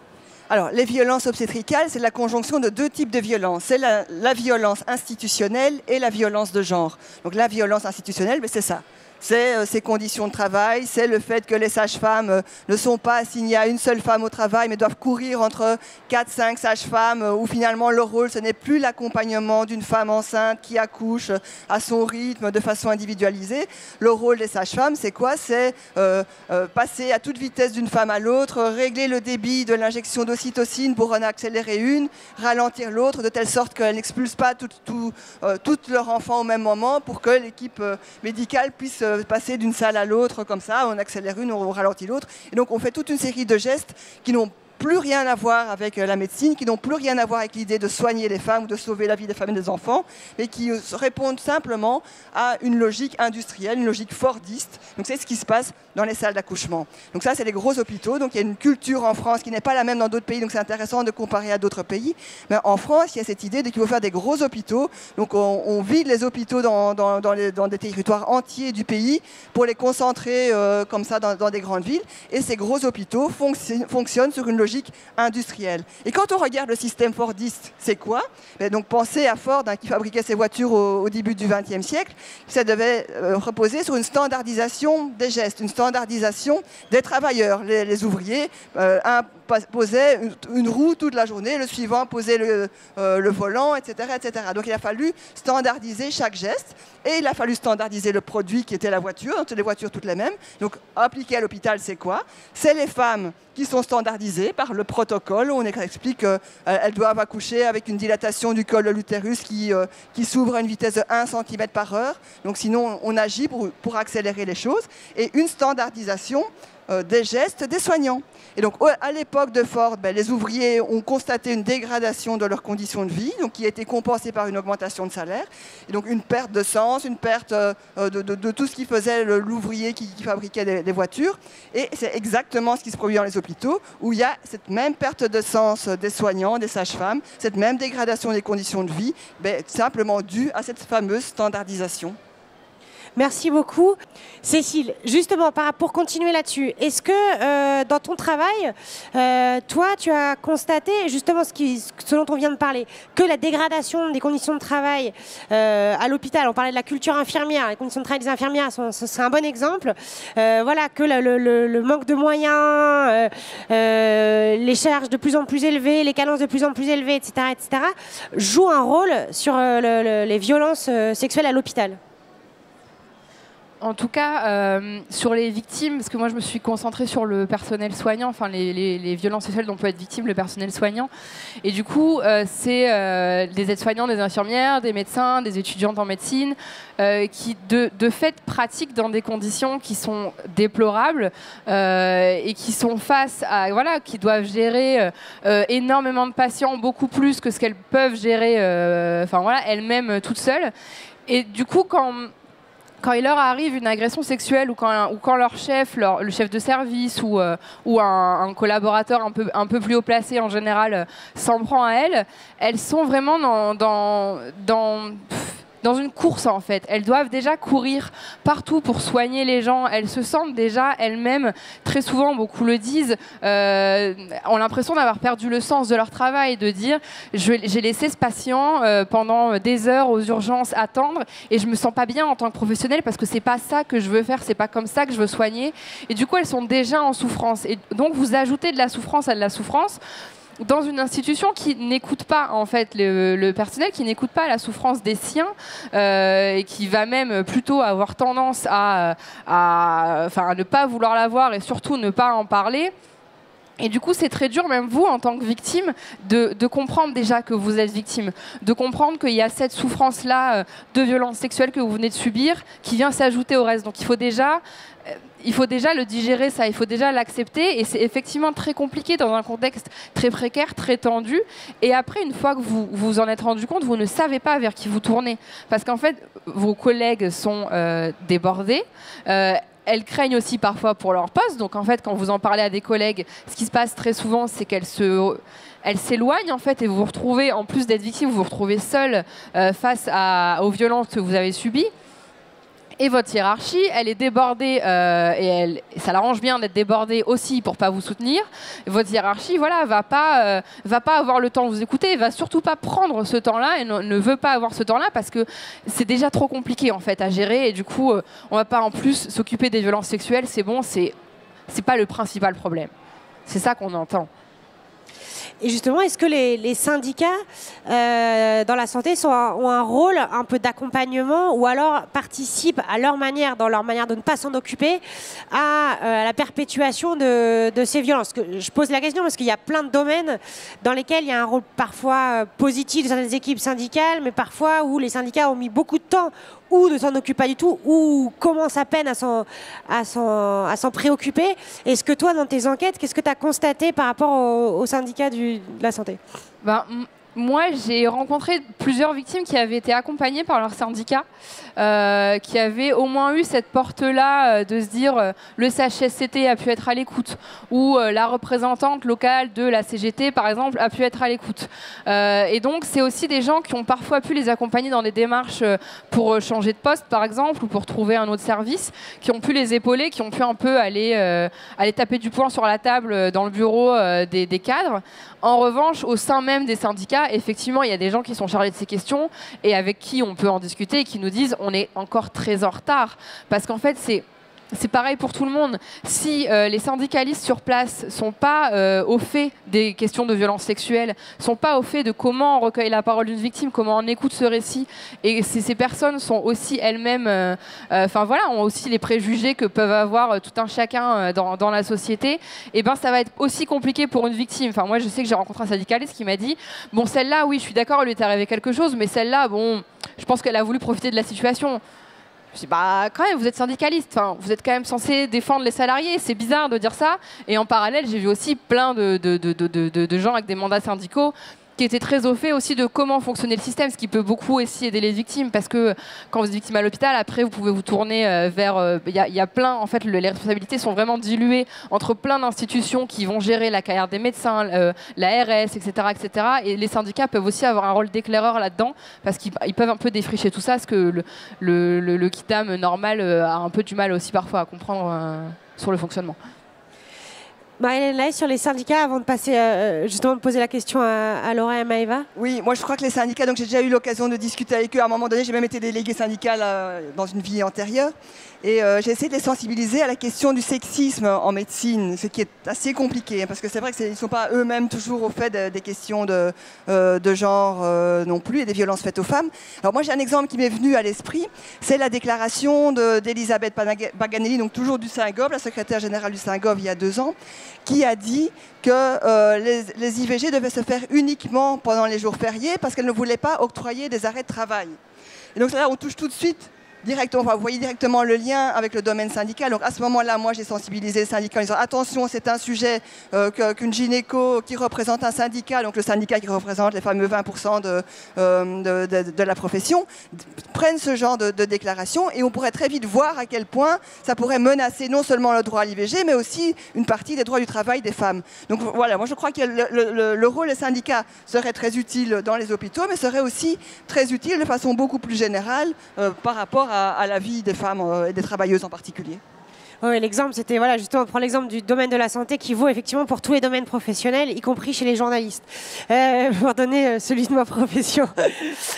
Alors, les violences obstétricales, c'est la conjonction de deux types de violences. C'est la violence institutionnelle et la violence de genre. Donc la violence institutionnelle, c'est ça. C'est ces conditions de travail, c'est le fait que les sages-femmes ne sont pas assignées à une seule femme au travail, mais doivent courir entre 4-5 sages-femmes, où finalement leur rôle, ce n'est plus l'accompagnement d'une femme enceinte qui accouche à son rythme, de façon individualisée. Le rôle des sages-femmes, c'est quoi? C'est passer à toute vitesse d'une femme à l'autre, régler le débit de l'injection d'ocytocine pour en accélérer une, ralentir l'autre, de telle sorte qu'elles n'expulsent pas toutes leurs enfants au même moment, pour que l'équipe médicale puisse passer d'une salle à l'autre comme ça, on accélère une, on ralentit l'autre. Et donc on fait toute une série de gestes qui n'ont plus rien à voir avec la médecine, qui n'ont plus rien à voir avec l'idée de soigner les femmes ou de sauver la vie des femmes et des enfants, mais qui répondent simplement à une logique industrielle, une logique fordiste. Donc c'est ce qui se passe dans les salles d'accouchement. Donc ça, c'est les gros hôpitaux. Donc il y a une culture en France qui n'est pas la même dans d'autres pays, donc c'est intéressant de comparer à d'autres pays. Mais en France, il y a cette idée qu'il faut faire des gros hôpitaux. Donc on vide les hôpitaux dans des territoires entiers du pays pour les concentrer comme ça dans des grandes villes. Et ces gros hôpitaux fonctionnent sur une logique industrielle. Et quand on regarde le système fordiste, c'est quoi? Donc pensez à Ford, qui fabriquait ses voitures au début du XXe siècle. Ça devait reposer sur une standardisation des gestes, une standardisation des travailleurs. Les ouvriers, un posait une roue toute la journée, le suivant posait le volant, etc., etc. Donc il a fallu standardiser chaque geste et il a fallu standardiser le produit qui était la voiture, donc les voitures toutes les mêmes. Donc appliqué à l'hôpital, c'est quoi? C'est les femmes qui sont standardisées par le protocole. On explique qu'elles doivent accoucher avec une dilatation du col de l'utérus qui s'ouvre à une vitesse de 1 cm par heure. Donc sinon, on agit pour accélérer les choses. Et une standardisation des gestes des soignants. Et donc, à l'époque de Ford, les ouvriers ont constaté une dégradation de leurs conditions de vie, donc qui a été compensée par une augmentation de salaire. Et donc, une perte de sens, une perte de tout ce qui faisait l'ouvrier qui fabriquait des voitures. Et c'est exactement ce qui se produit dans les hôpitaux, où il y a cette même perte de sens des soignants, des sages-femmes, cette même dégradation des conditions de vie, simplement due à cette fameuse standardisation. Merci beaucoup. Cécile, justement, pour continuer là-dessus, est-ce que dans ton travail, toi, tu as constaté justement ce dont on vient de parler, que la dégradation des conditions de travail à l'hôpital, on parlait de la culture infirmière, les conditions de travail des infirmières, c'est un bon exemple, voilà, que le manque de moyens, les charges de plus en plus élevées, les cadences de plus en plus élevées, etc., jouent un rôle sur les violences sexuelles à l'hôpital. En tout cas, sur les victimes, parce que moi je me suis concentrée sur le personnel soignant, enfin les violences sexuelles dont peut être victime le personnel soignant. Et du coup, c'est des aides-soignants, des infirmières, des médecins, des étudiantes en médecine, qui de fait pratiquent dans des conditions qui sont déplorables et qui sont face à, voilà, qui doivent gérer énormément de patients, beaucoup plus que ce qu'elles peuvent gérer enfin, voilà, elles-mêmes toutes seules. Et du coup, quand il leur arrive une agression sexuelle ou quand leur chef, le chef de service ou un collaborateur un peu plus haut placé en général s'en prend à elles sont vraiment dans une course en fait. Elles doivent déjà courir partout pour soigner les gens. Elles se sentent déjà elles-mêmes, très souvent, beaucoup le disent, ont l'impression d'avoir perdu le sens de leur travail, de dire j'ai laissé ce patient pendant des heures aux urgences attendre et je me sens pas bien en tant que professionnelle parce que c'est pas ça que je veux faire, c'est pas comme ça que je veux soigner. Et du coup, elles sont déjà en souffrance. Et donc, vous ajoutez de la souffrance à de la souffrance. dans une institution qui n'écoute pas en fait le personnel, qui n'écoute pas la souffrance des siens et qui va même plutôt avoir tendance à ne pas vouloir la voir et surtout ne pas en parler. Et du coup, c'est très dur, même vous, en tant que victime, de comprendre déjà que vous êtes victime, de comprendre qu'il y a cette souffrance-là de violence sexuelle que vous venez de subir qui vient s'ajouter au reste. Donc il faut déjà le digérer, ça, il faut déjà l'accepter. Et c'est effectivement très compliqué dans un contexte très précaire, très tendu. Et après, une fois que vous vous en êtes rendu compte, vous ne savez pas vers qui vous tournez. Parce qu'en fait, vos collègues sont débordés. Elles craignent aussi parfois pour leur poste. Donc en fait, quand vous en parlez à des collègues, ce qui se passe très souvent, c'est qu'elles s'éloignent en fait, et vous vous retrouvez, en plus d'être victime, vous vous retrouvez seul face aux violences que vous avez subies. Et votre hiérarchie, elle est débordée et ça l'arrange bien d'être débordée aussi pour pas vous soutenir. Et votre hiérarchie, voilà, va pas avoir le temps de vous écouter, va surtout pas prendre ce temps-là et ne veut pas avoir ce temps-là parce que c'est déjà trop compliqué en fait à gérer. Et du coup, on va pas en plus s'occuper des violences sexuelles. C'est bon, c'est pas le principal problème. C'est ça qu'on entend. Et justement, est-ce que les syndicats dans la santé ont un rôle un peu d'accompagnement ou alors participent à leur manière, dans leur manière de ne pas s'en occuper, à la perpétuation de ces violences? Je pose la question parce qu'il y a plein de domaines dans lesquels il y a un rôle parfois positif de certaines équipes syndicales, mais parfois où les syndicats ont mis beaucoup de temps ou ne s'en occupent pas du tout, ou commencent à peine à s'en préoccuper. Est-ce que toi, dans tes enquêtes, qu'est-ce que tu as constaté par rapport aux syndicats de la santé? Moi, j'ai rencontré plusieurs victimes qui avaient été accompagnées par leur syndicat, qui avaient au moins eu cette porte-là de se dire le CHSCT a pu être à l'écoute, ou la représentante locale de la CGT, par exemple, a pu être à l'écoute. Et donc, c'est aussi des gens qui ont parfois pu les accompagner dans des démarches pour changer de poste, par exemple, ou pour trouver un autre service, qui ont pu les épauler, qui ont pu un peu aller taper du poing sur la table dans le bureau des cadres. En revanche, au sein même des syndicats, effectivement, il y a des gens qui sont chargés de ces questions et avec qui on peut en discuter et qui nous disent on est encore très en retard. Parce qu'en fait, c'est pareil pour tout le monde. Si les syndicalistes sur place ne sont pas au fait des questions de violence sexuelle, ne sont pas au fait de comment on recueille la parole d'une victime, comment on écoute ce récit, et ces personnes sont aussi elles-mêmes, ont aussi les préjugés que peuvent avoir tout un chacun dans la société, et ben ça va être aussi compliqué pour une victime. Enfin, moi, je sais que j'ai rencontré un syndicaliste qui m'a dit bon, celle-là, oui, je suis d'accord, il lui est arrivé quelque chose, mais celle-là, bon, je pense qu'elle a voulu profiter de la situation. Je dis, quand même, vous êtes syndicaliste, enfin, vous êtes quand même censé défendre les salariés, c'est bizarre de dire ça. Et en parallèle, j'ai vu aussi plein de gens avec des mandats syndicaux qui étaient très au fait aussi de comment fonctionnait le système, ce qui peut beaucoup aussi aider les victimes, parce que quand vous êtes victime à l'hôpital, après vous pouvez vous tourner vers... Il y a plein, en fait, les responsabilités sont vraiment diluées entre plein d'institutions qui vont gérer la carrière des médecins, l'ARS, etc., etc. Et les syndicats peuvent aussi avoir un rôle d'éclaireur là-dedans, parce qu'ils peuvent un peu défricher tout ça, parce que le Kidam normal a un peu du mal aussi parfois à comprendre sur le fonctionnement. Marie-Hélène Lahaye, sur les syndicats, avant de passer justement de poser la question à Laura et à Maëva. Oui, moi je crois que les syndicats, donc j'ai déjà eu l'occasion de discuter avec eux. À un moment donné, j'ai même été déléguée syndicale dans une vie antérieure. Et j'ai essayé de les sensibiliser à la question du sexisme en médecine, ce qui est assez compliqué, hein, parce que c'est vrai qu'ils ne sont pas eux-mêmes toujours au fait des questions de genre non plus, et des violences faites aux femmes. Alors moi j'ai un exemple qui m'est venu à l'esprit, c'est la déclaration d'Elisabeth Paganelli, donc toujours du Saint-Gob, la secrétaire générale du Saint-Gob il y a 2 ans, qui a dit que les IVG devaient se faire uniquement pendant les jours fériés parce qu'elle ne voulait pas octroyer des arrêts de travail. Et donc là, on touche tout de suite directement, enfin, vous voyez directement le lien avec le domaine syndical. Donc à ce moment-là, moi j'ai sensibilisé les syndicats en disant attention, c'est un sujet qu'une gynéco qui représente un syndicat, donc le syndicat qui représente les fameux 20% de la profession, prennent ce genre de déclaration, et on pourrait très vite voir à quel point ça pourrait menacer non seulement le droit à l'IVG, mais aussi une partie des droits du travail des femmes. Donc voilà, moi je crois que le rôle des syndicats serait très utile dans les hôpitaux, mais serait aussi très utile de façon beaucoup plus générale par rapport à la vie des femmes et des travailleuses en particulier. Oui, l'exemple, c'était voilà, justement, on prend l'exemple du domaine de la santé qui vaut effectivement pour tous les domaines professionnels, y compris chez les journalistes, pour donner celui de ma profession.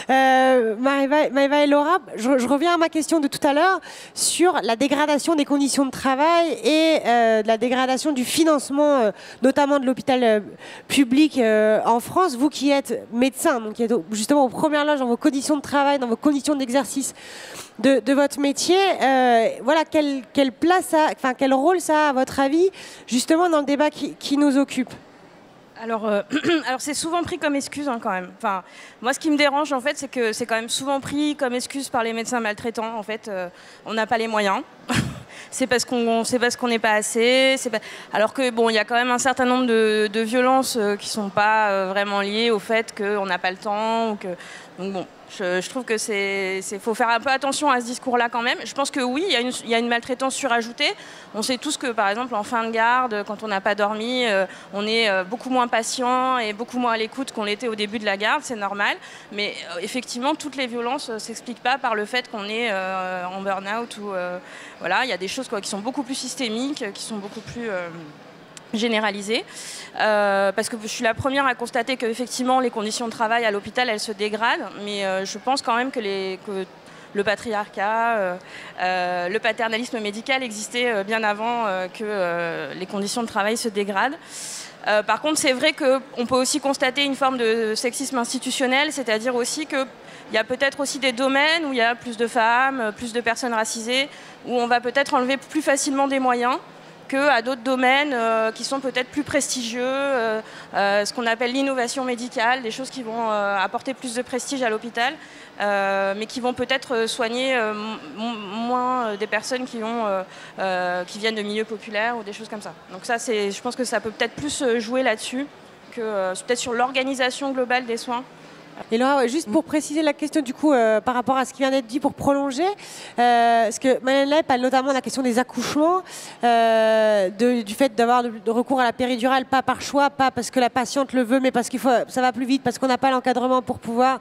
Maëva et Laura, je reviens à ma question de tout à l'heure sur la dégradation des conditions de travail et de la dégradation du financement, notamment de l'hôpital public en France. Vous qui êtes médecin, donc qui êtes justement aux premières loges dans vos conditions de travail, dans vos conditions d'exercice de votre métier, voilà, quelle place enfin, quel rôle ça a, à votre avis, justement dans le débat qui nous occupe? Alors c'est souvent pris comme excuse quand même. Enfin, moi, ce qui me dérange, en fait, c'est que c'est quand même souvent pris comme excuse par les médecins maltraitants. En fait, on n'a pas les moyens. C'est parce qu'on n'est pas assez. Alors que bon, il y a quand même un certain nombre de violences qui sont pas vraiment liées au fait qu'on n'a pas le temps. Donc bon, je trouve que faut faire un peu attention à ce discours-là quand même. Je pense que oui, il y a une maltraitance surajoutée. On sait tous que par exemple en fin de garde, quand on n'a pas dormi, on est beaucoup moins patient et beaucoup moins à l'écoute qu'on l'était au début de la garde, c'est normal. Mais effectivement, toutes les violences ne s'expliquent pas par le fait qu'on est en burn-out ou voilà, il y a des choses qui sont beaucoup plus systémiques, qui sont beaucoup plus généralisées. Parce que je suis la première à constater qu'effectivement les conditions de travail à l'hôpital elles se dégradent, mais je pense quand même que le patriarcat, le paternalisme médical existait bien avant que les conditions de travail se dégradent. Par contre, c'est vrai qu'on peut aussi constater une forme de sexisme institutionnel, c'est-à-dire aussi qu'il y a peut-être aussi des domaines où il y a plus de femmes, plus de personnes racisées, où on va peut-être enlever plus facilement des moyens qu'à d'autres domaines qui sont peut-être plus prestigieux, ce qu'on appelle l'innovation médicale, des choses qui vont apporter plus de prestige à l'hôpital, mais qui vont peut-être soigner moins des personnes qui viennent de milieux populaires ou des choses comme ça. Donc ça, je pense que ça peut peut-être plus jouer là-dessus que peut-être sur l'organisation globale des soins. Et Laura, juste pour préciser la question du coup par rapport à ce qui vient d'être dit, pour prolonger, parce que Marianne Lay parle notamment de la question des accouchements, du fait d'avoir de recours à la péridurale, pas par choix, pas parce que la patiente le veut, mais parce ça va plus vite, parce qu'on n'a pas l'encadrement pour pouvoir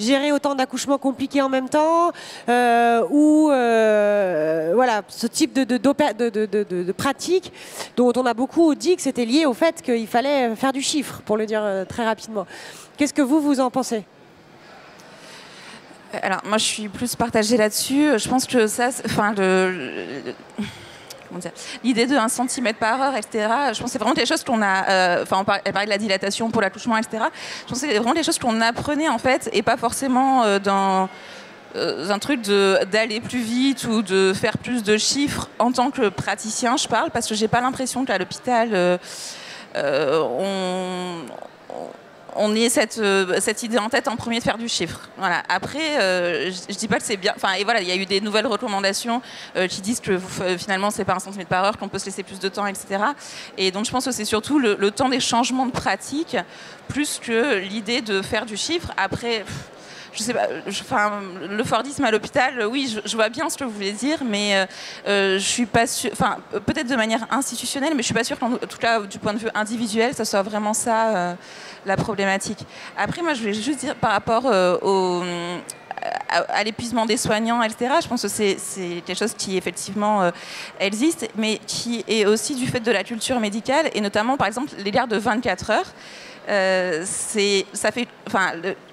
gérer autant d'accouchements compliqués en même temps, ou voilà, ce type de pratique dont on a beaucoup dit que c'était lié au fait qu'il fallait faire du chiffre, pour le dire très rapidement. Qu'est-ce que vous en pensez? Alors, moi, je suis plus partagée là-dessus. Je pense que ça, enfin, l'idée de 1 cm par heure, etc., je pense que c'est vraiment des choses qu'on a... elle parlait de la dilatation pour l'accouchement, etc. Je pense que c'est vraiment des choses qu'on apprenait, en fait, et pas forcément dans un truc d'aller plus vite ou de faire plus de chiffres en tant que praticien, je parle, parce que j'ai pas l'impression qu'à l'hôpital, on ait cette idée en tête en premier de faire du chiffre. Voilà. Après, je dis pas que c'est bien. Enfin, et voilà, il y a eu des nouvelles recommandations qui disent que finalement c'est pas 1 cm par heure, qu'on peut se laisser plus de temps, etc. Et donc je pense que c'est surtout le temps des changements de pratique plus que l'idée de faire du chiffre. Après, je sais pas, le Fordisme à l'hôpital, oui, je vois bien ce que vous voulez dire, mais je suis pas sûre, enfin, peut-être de manière institutionnelle, mais je suis pas sûre qu'en tout cas, du point de vue individuel, ça soit vraiment ça la problématique. Après, moi, je voulais juste dire par rapport à l'épuisement des soignants, etc. Je pense que c'est quelque chose qui effectivement existe, mais qui est aussi du fait de la culture médicale, et notamment, par exemple, les gardes de 24 heures.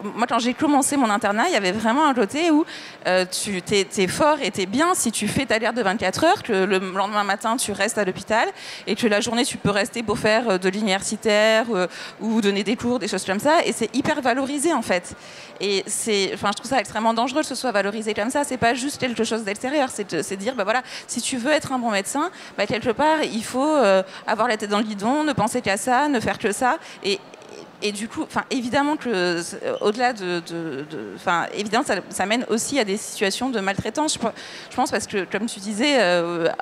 Moi, quand j'ai commencé mon internat, il y avait vraiment un côté où tu t'es fort et t'es bien si tu fais ta garde de 24 heures, que le lendemain matin, tu restes à l'hôpital, et que la journée, tu peux rester pour faire de l'universitaire ou donner des cours, des choses comme ça, et c'est hyper valorisé, en fait. Et je trouve ça extrêmement dangereux que ce soit valorisé comme ça. C'est pas juste quelque chose d'extérieur, c'est dire, bah voilà, si tu veux être un bon médecin, bah, quelque part, il faut avoir la tête dans le guidon, ne penser qu'à ça, ne faire que ça, et du coup, évidemment que au-delà évidemment, ça mène aussi à des situations de maltraitance. Je pense parce que, comme tu disais,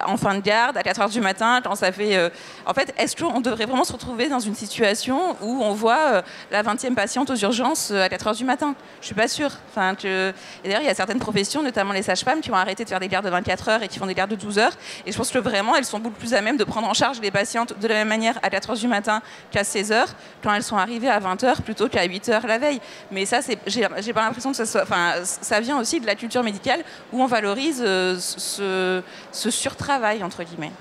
en fin de garde, à 4 heures du matin, quand ça fait... en fait, est-ce qu'on devrait vraiment se retrouver dans une situation où on voit la 20e patiente aux urgences à 4 heures du matin? Je suis pas sûre. Et d'ailleurs, il y a certaines professions, notamment les sages-femmes, qui ont arrêté de faire des gardes de 24 heures et qui font des gardes de 12 heures. Et je pense que vraiment, elles sont beaucoup plus à même de prendre en charge les patientes de la même manière à 4 heures du matin qu'à 16 heures, quand elles sont arrivées arriver à 20h plutôt qu'à 8h la veille. Mais ça, j'ai pas l'impression que ça vient aussi de la culture médicale où on valorise ce surtravail, entre guillemets.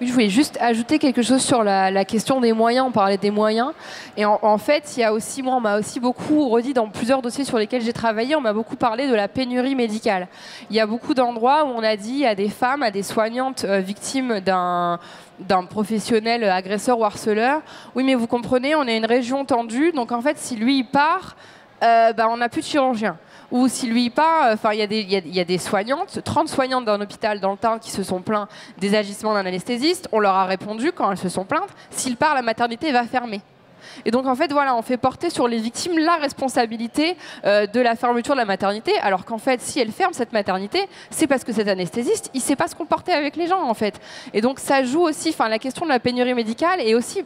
Oui, je voulais juste ajouter quelque chose sur la question des moyens. On parlait des moyens. Et en fait, il y a aussi, moi, on m'a aussi beaucoup redit dans plusieurs dossiers sur lesquels j'ai travaillé, on m'a beaucoup parlé de la pénurie médicale. Il y a beaucoup d'endroits où on a dit à des femmes, à des soignantes victimes d'un professionnel agresseur ou harceleur, oui, mais vous comprenez, on est une région tendue, donc en fait, si lui, il part, on n'a plus de chirurgien. Ou si lui part, il y a des soignantes, 30 soignantes d'un hôpital dans le Tarn qui se sont plaintes des agissements d'un anesthésiste. On leur a répondu, quand elles se sont plaintes, s'il part, la maternité va fermer. Et donc en fait, voilà, on fait porter sur les victimes la responsabilité de la fermeture de la maternité, alors qu'en fait, si elle ferme cette maternité, c'est parce que cet anesthésiste, il ne sait pas se comporter avec les gens, en fait. Et donc ça joue aussi, la question de la pénurie médicale est aussi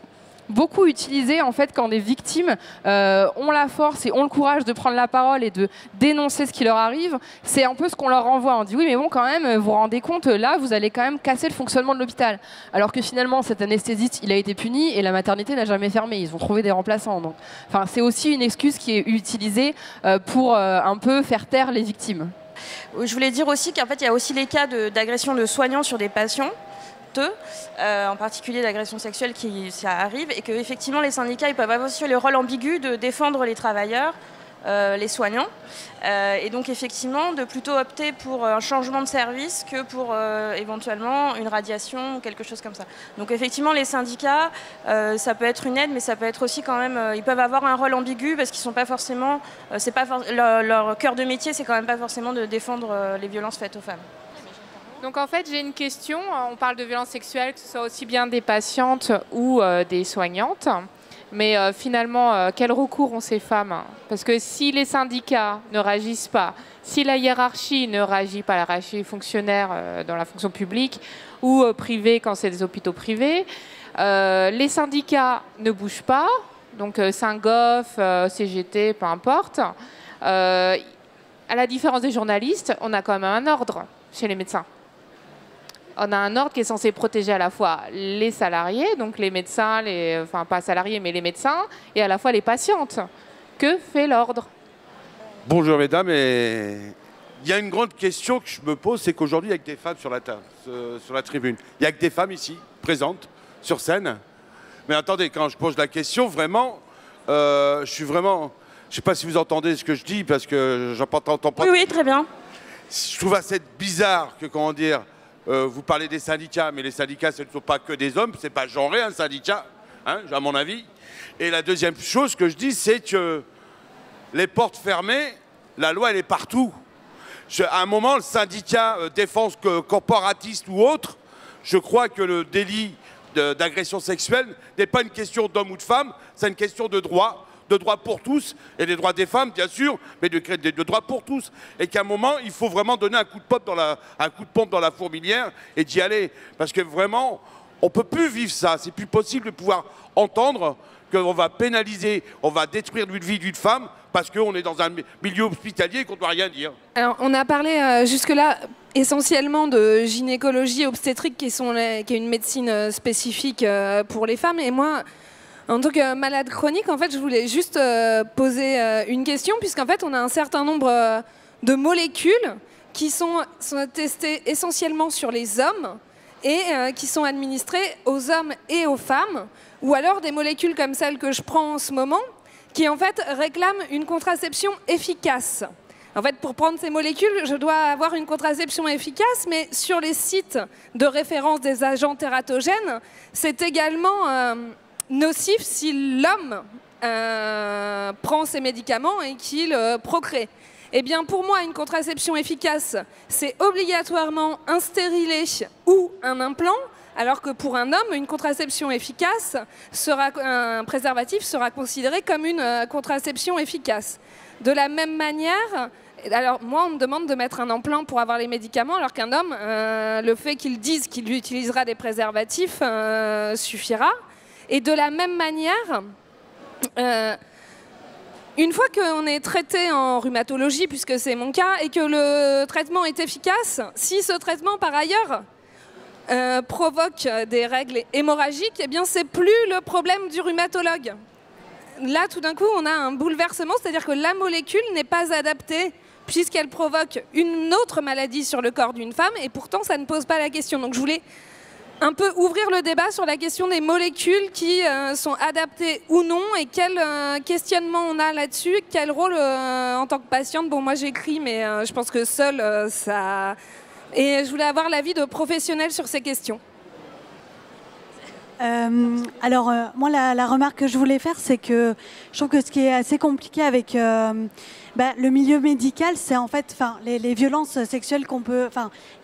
beaucoup utilisé en fait quand des victimes ont la force et ont le courage de prendre la parole et de dénoncer ce qui leur arrive. C'est un peu ce qu'on leur renvoie. On dit oui, mais bon, quand même, vous vous rendez compte, là, vous allez quand même casser le fonctionnement de l'hôpital. Alors que finalement, cet anesthésiste, il a été puni et la maternité n'a jamais fermé. Ils ont trouvé des remplaçants. Donc, c'est aussi une excuse qui est utilisée pour un peu faire taire les victimes. Je voulais dire aussi qu'en fait, il y a aussi les cas d'agression de soignants sur des patients. En particulier d'agression sexuelle ça arrive, et qu'effectivement les syndicats ils peuvent avoir aussi le rôle ambigu de défendre les travailleurs, les soignants, et donc effectivement de plutôt opter pour un changement de service que pour éventuellement une radiation ou quelque chose comme ça. Donc effectivement les syndicats, ça peut être une aide, mais ça peut être aussi quand même, ils peuvent avoir un rôle ambigu parce qu'ils sont pas forcément, leur cœur de métier, c'est quand même pas forcément de défendre les violences faites aux femmes. Donc en fait, j'ai une question. On parle de violences sexuelles, que ce soit aussi bien des patientes ou des soignantes. Mais finalement, quel recours ont ces femmes? Parce que si les syndicats ne réagissent pas, si la hiérarchie ne réagit pas, la hiérarchie fonctionnaire dans la fonction publique ou privée quand c'est des hôpitaux privés, les syndicats ne bougent pas, donc Saint-Goff, CGT, peu importe. À la différence des journalistes, on a quand même un ordre chez les médecins. On a un ordre qui est censé protéger à la fois les salariés, donc les médecins, enfin pas salariés, mais les médecins, et à la fois les patientes. Que fait l'ordre? Bonjour mesdames, il y a une grande question que je me pose, c'est qu'aujourd'hui il n'y a que des femmes sur la tribune. Il n'y a que des femmes ici, présentes, sur scène. Mais attendez, quand je pose la question, vraiment, je suis vraiment... Je ne sais pas si vous entendez ce que je dis, parce que j'entends pas... Oui, très bien. Je trouve assez bizarre que, comment dire... vous parlez des syndicats, mais les syndicats, ce ne sont pas que des hommes, c'est pas genré un syndicat, hein, à mon avis. Et la deuxième chose que je dis, c'est que les portes fermées, la loi, elle est partout. À un moment, le syndicat défense corporatiste ou autre, je crois que le délit d'agression sexuelle n'est pas une question d'homme ou de femme, c'est une question de droit pour tous, et des droits des femmes, bien sûr, mais de droits pour tous. Et qu'à un moment, il faut vraiment donner un coup de pompe dans la fourmilière et d'y aller. Parce que vraiment, on ne peut plus vivre ça. C'est plus possible de pouvoir entendre qu'on va pénaliser, on va détruire une vie d'une femme parce qu'on est dans un milieu hospitalier et qu'on ne doit rien dire. Alors, on a parlé jusque-là essentiellement de gynécologie et obstétrique qui est une médecine spécifique pour les femmes. Et moi, en tant que malade chronique, en fait, je voulais juste poser une question, puisqu'en fait, on a un certain nombre de molécules qui sont testées essentiellement sur les hommes et qui sont administrées aux hommes et aux femmes, ou alors des molécules comme celle que je prends en ce moment, qui en fait réclament une contraception efficace. En fait, pour prendre ces molécules, je dois avoir une contraception efficace, mais sur les sites de référence des agents tératogènes, c'est également nocif si l'homme prend ces médicaments et qu'il procrée. Eh bien, pour moi, une contraception efficace, c'est obligatoirement un stérilet ou un implant, alors que pour un homme, une contraception efficace, un préservatif sera considéré comme une contraception efficace. De la même manière, alors moi, on me demande de mettre un implant pour avoir les médicaments, alors qu'un homme, le fait qu'il dise qu'il utilisera des préservatifs suffira. Et de la même manière, une fois qu'on est traité en rhumatologie, puisque c'est mon cas, et que le traitement est efficace, si ce traitement, par ailleurs, provoque des règles hémorragiques, eh bien, c'est plus le problème du rhumatologue. là, tout d'un coup, on a un bouleversement, c'est-à-dire que la molécule n'est pas adaptée puisqu'elle provoque une autre maladie sur le corps d'une femme, et pourtant, ça ne pose pas la question. Donc, je voulais un peu ouvrir le débat sur la question des molécules qui sont adaptées ou non, et quel questionnement on a là-dessus, quel rôle en tant que patiente. Bon, moi, j'écris, mais je pense que seul, ça... Et je voulais avoir l'avis de professionnels sur ces questions. Moi, la remarque que je voulais faire, c'est que je trouve que ce qui est assez compliqué avec le milieu médical, c'est en fait les violences sexuelles qu'on peut,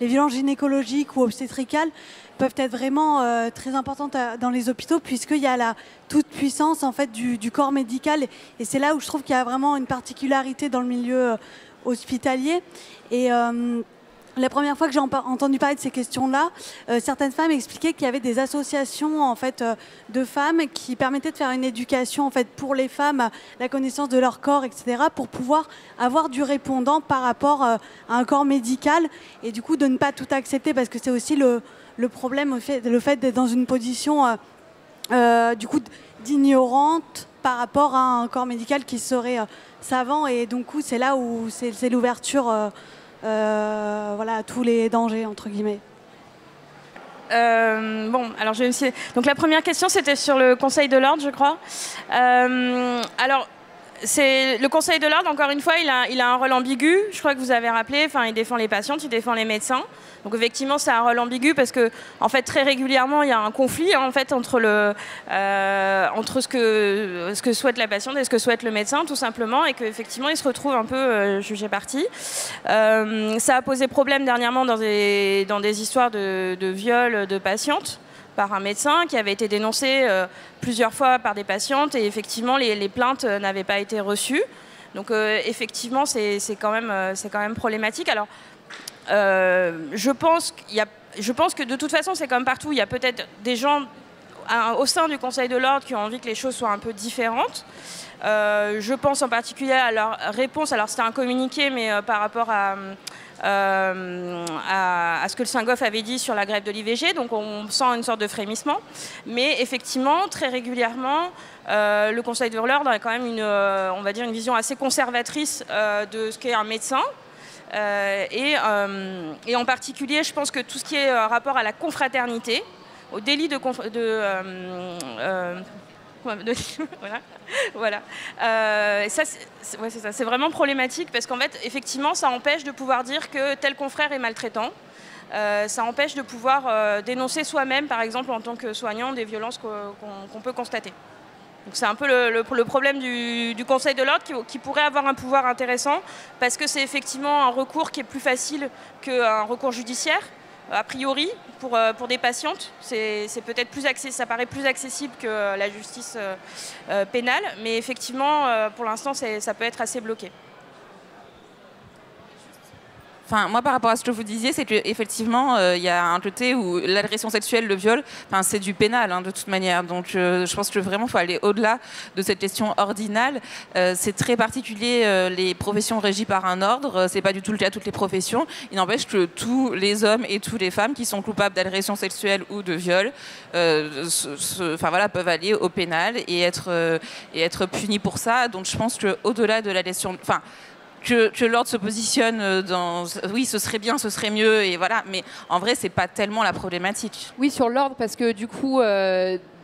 les violences gynécologiques ou obstétricales peuvent être vraiment très importantes dans les hôpitaux, puisqu'il y a la toute-puissance en fait, du corps médical. Et c'est là où je trouve qu'il y a vraiment une particularité dans le milieu hospitalier. Et la première fois que j'ai entendu parler de ces questions-là, certaines femmes expliquaient qu'il y avait des associations en fait, de femmes qui permettaient de faire une éducation en fait, pour les femmes, à la connaissance de leur corps, etc., pour pouvoir avoir du répondant par rapport à un corps médical, et du coup de ne pas tout accepter, parce que c'est aussi le problème, le fait d'être dans une position du coup d'ignorante par rapport à un corps médical qui serait savant, et donc c'est là où c'est l'ouverture à tous les dangers, entre guillemets. Alors je vais essayer. Donc la première question, c'était sur le Conseil de l'Ordre, je crois. Alors, le Conseil de l'Ordre, encore une fois, il a un rôle ambigu. Je crois que vous avez rappelé, il défend les patientes, il défend les médecins. Donc effectivement, c'est un rôle ambigu parce que, en fait, très régulièrement, il y a un conflit en fait entre ce que souhaite la patiente et ce que souhaite le médecin, tout simplement, et qu'effectivement, il se retrouve un peu jugé parti. Ça a posé problème dernièrement dans des histoires de viol de patientes par un médecin qui avait été dénoncé plusieurs fois par des patientes, et effectivement, les plaintes n'avaient pas été reçues. Donc effectivement, c'est quand même problématique. Alors, je pense que de toute façon, c'est comme partout, il y a peut-être des gens au sein du Conseil de l'Ordre qui ont envie que les choses soient un peu différentes. Je pense en particulier à leur réponse. Alors c'était un communiqué, mais par rapport à ce que le Saint-Goff avait dit sur la grève de l'IVG, donc on sent une sorte de frémissement. Mais effectivement, très régulièrement, le Conseil de l'Ordre a quand même on va dire une vision assez conservatrice de ce qu'est un médecin. Et en particulier, je pense que tout ce qui est rapport à la confraternité, au délit voilà. Ça, c'est vraiment problématique parce qu'en fait, effectivement, ça empêche de pouvoir dire que tel confrère est maltraitant. Ça empêche de pouvoir dénoncer soi-même, par exemple, en tant que soignant, des violences qu'on peut constater. Donc c'est un peu le problème du Conseil de l'Ordre qui pourrait avoir un pouvoir intéressant parce que c'est effectivement un recours qui est plus facile qu'un recours judiciaire, a priori, pour des patientes. C'est peut-être ça paraît plus accessible que la justice pénale, mais effectivement, pour l'instant, ça peut être assez bloqué. Enfin, moi, par rapport à ce que vous disiez, c'est qu'effectivement, il y a un côté où l'agression sexuelle, le viol, c'est du pénal, de toute manière. Donc, je pense que vraiment, il faut aller au-delà de cette question ordinale. C'est très particulier, les professions régies par un ordre. C'est pas du tout le cas de toutes les professions. Il n'empêche que tous les hommes et toutes les femmes qui sont coupables d'agression sexuelle ou de viol peuvent aller au pénal et être punis pour ça. Donc, je pense qu'au-delà de la question... Que l'ordre se positionne dans... Oui, ce serait bien, ce serait mieux, et voilà. Mais en vrai, c'est pas tellement la problématique. Oui, sur l'ordre, parce que du coup,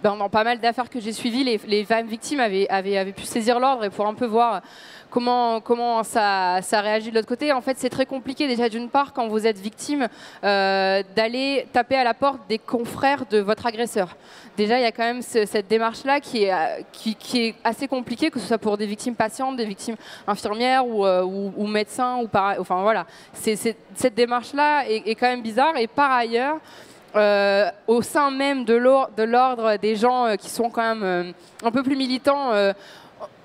dans pas mal d'affaires que j'ai suivies, les femmes victimes avaient pu saisir l'ordre et pour un peu voir comment ça réagit de l'autre côté. En fait, c'est très compliqué déjà d'une part quand vous êtes victime d'aller taper à la porte des confrères de votre agresseur. Déjà, il y a quand même cette démarche-là qui est assez compliquée, que ce soit pour des victimes patientes, des victimes infirmières ou médecins. Enfin voilà, cette démarche-là est quand même bizarre. Et par ailleurs, au sein même de l'ordre des gens qui sont quand même un peu plus militants,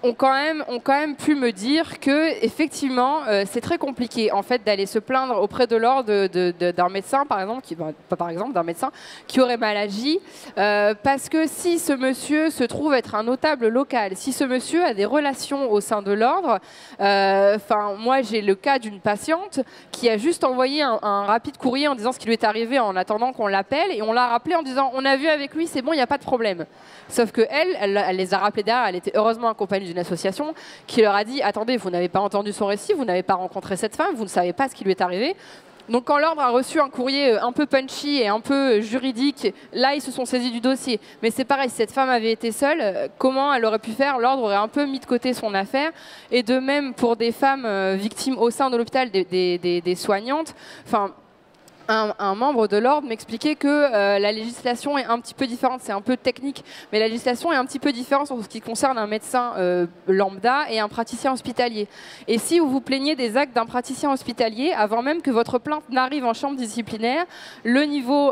ont quand même pu me dire que effectivement c'est très compliqué en fait d'aller se plaindre auprès de l'ordre d'un médecin par exemple, d'un médecin qui aurait mal agi, parce que si ce monsieur se trouve être un notable local, si ce monsieur a des relations au sein de l'ordre, moi j'ai le cas d'une patiente qui a juste envoyé un rapide courrier en disant ce qui lui est arrivé en attendant qu'on l'appelle, et on l'a rappelé en disant on a vu avec lui, c'est bon, il n'y a pas de problème. Sauf que elle les a rappelés derrière, elle était heureusement accompagnée d'une association qui leur a dit attendez, vous n'avez pas entendu son récit, vous n'avez pas rencontré cette femme, vous ne savez pas ce qui lui est arrivé. Donc quand l'ordre a reçu un courrier un peu punchy et un peu juridique, là ils se sont saisis du dossier. Mais c'est pareil, si cette femme avait été seule, comment elle aurait pu faire? L'ordre aurait un peu mis de côté son affaire. Et de même pour des femmes victimes au sein de l'hôpital, des soignantes, enfin... Un membre de l'ordre m'expliquait que la législation est un petit peu différente, c'est un peu technique, mais la législation est un petit peu différente en ce qui concerne un médecin lambda et un praticien hospitalier. Et si vous vous plaignez des actes d'un praticien hospitalier, avant même que votre plainte n'arrive en chambre disciplinaire, le niveau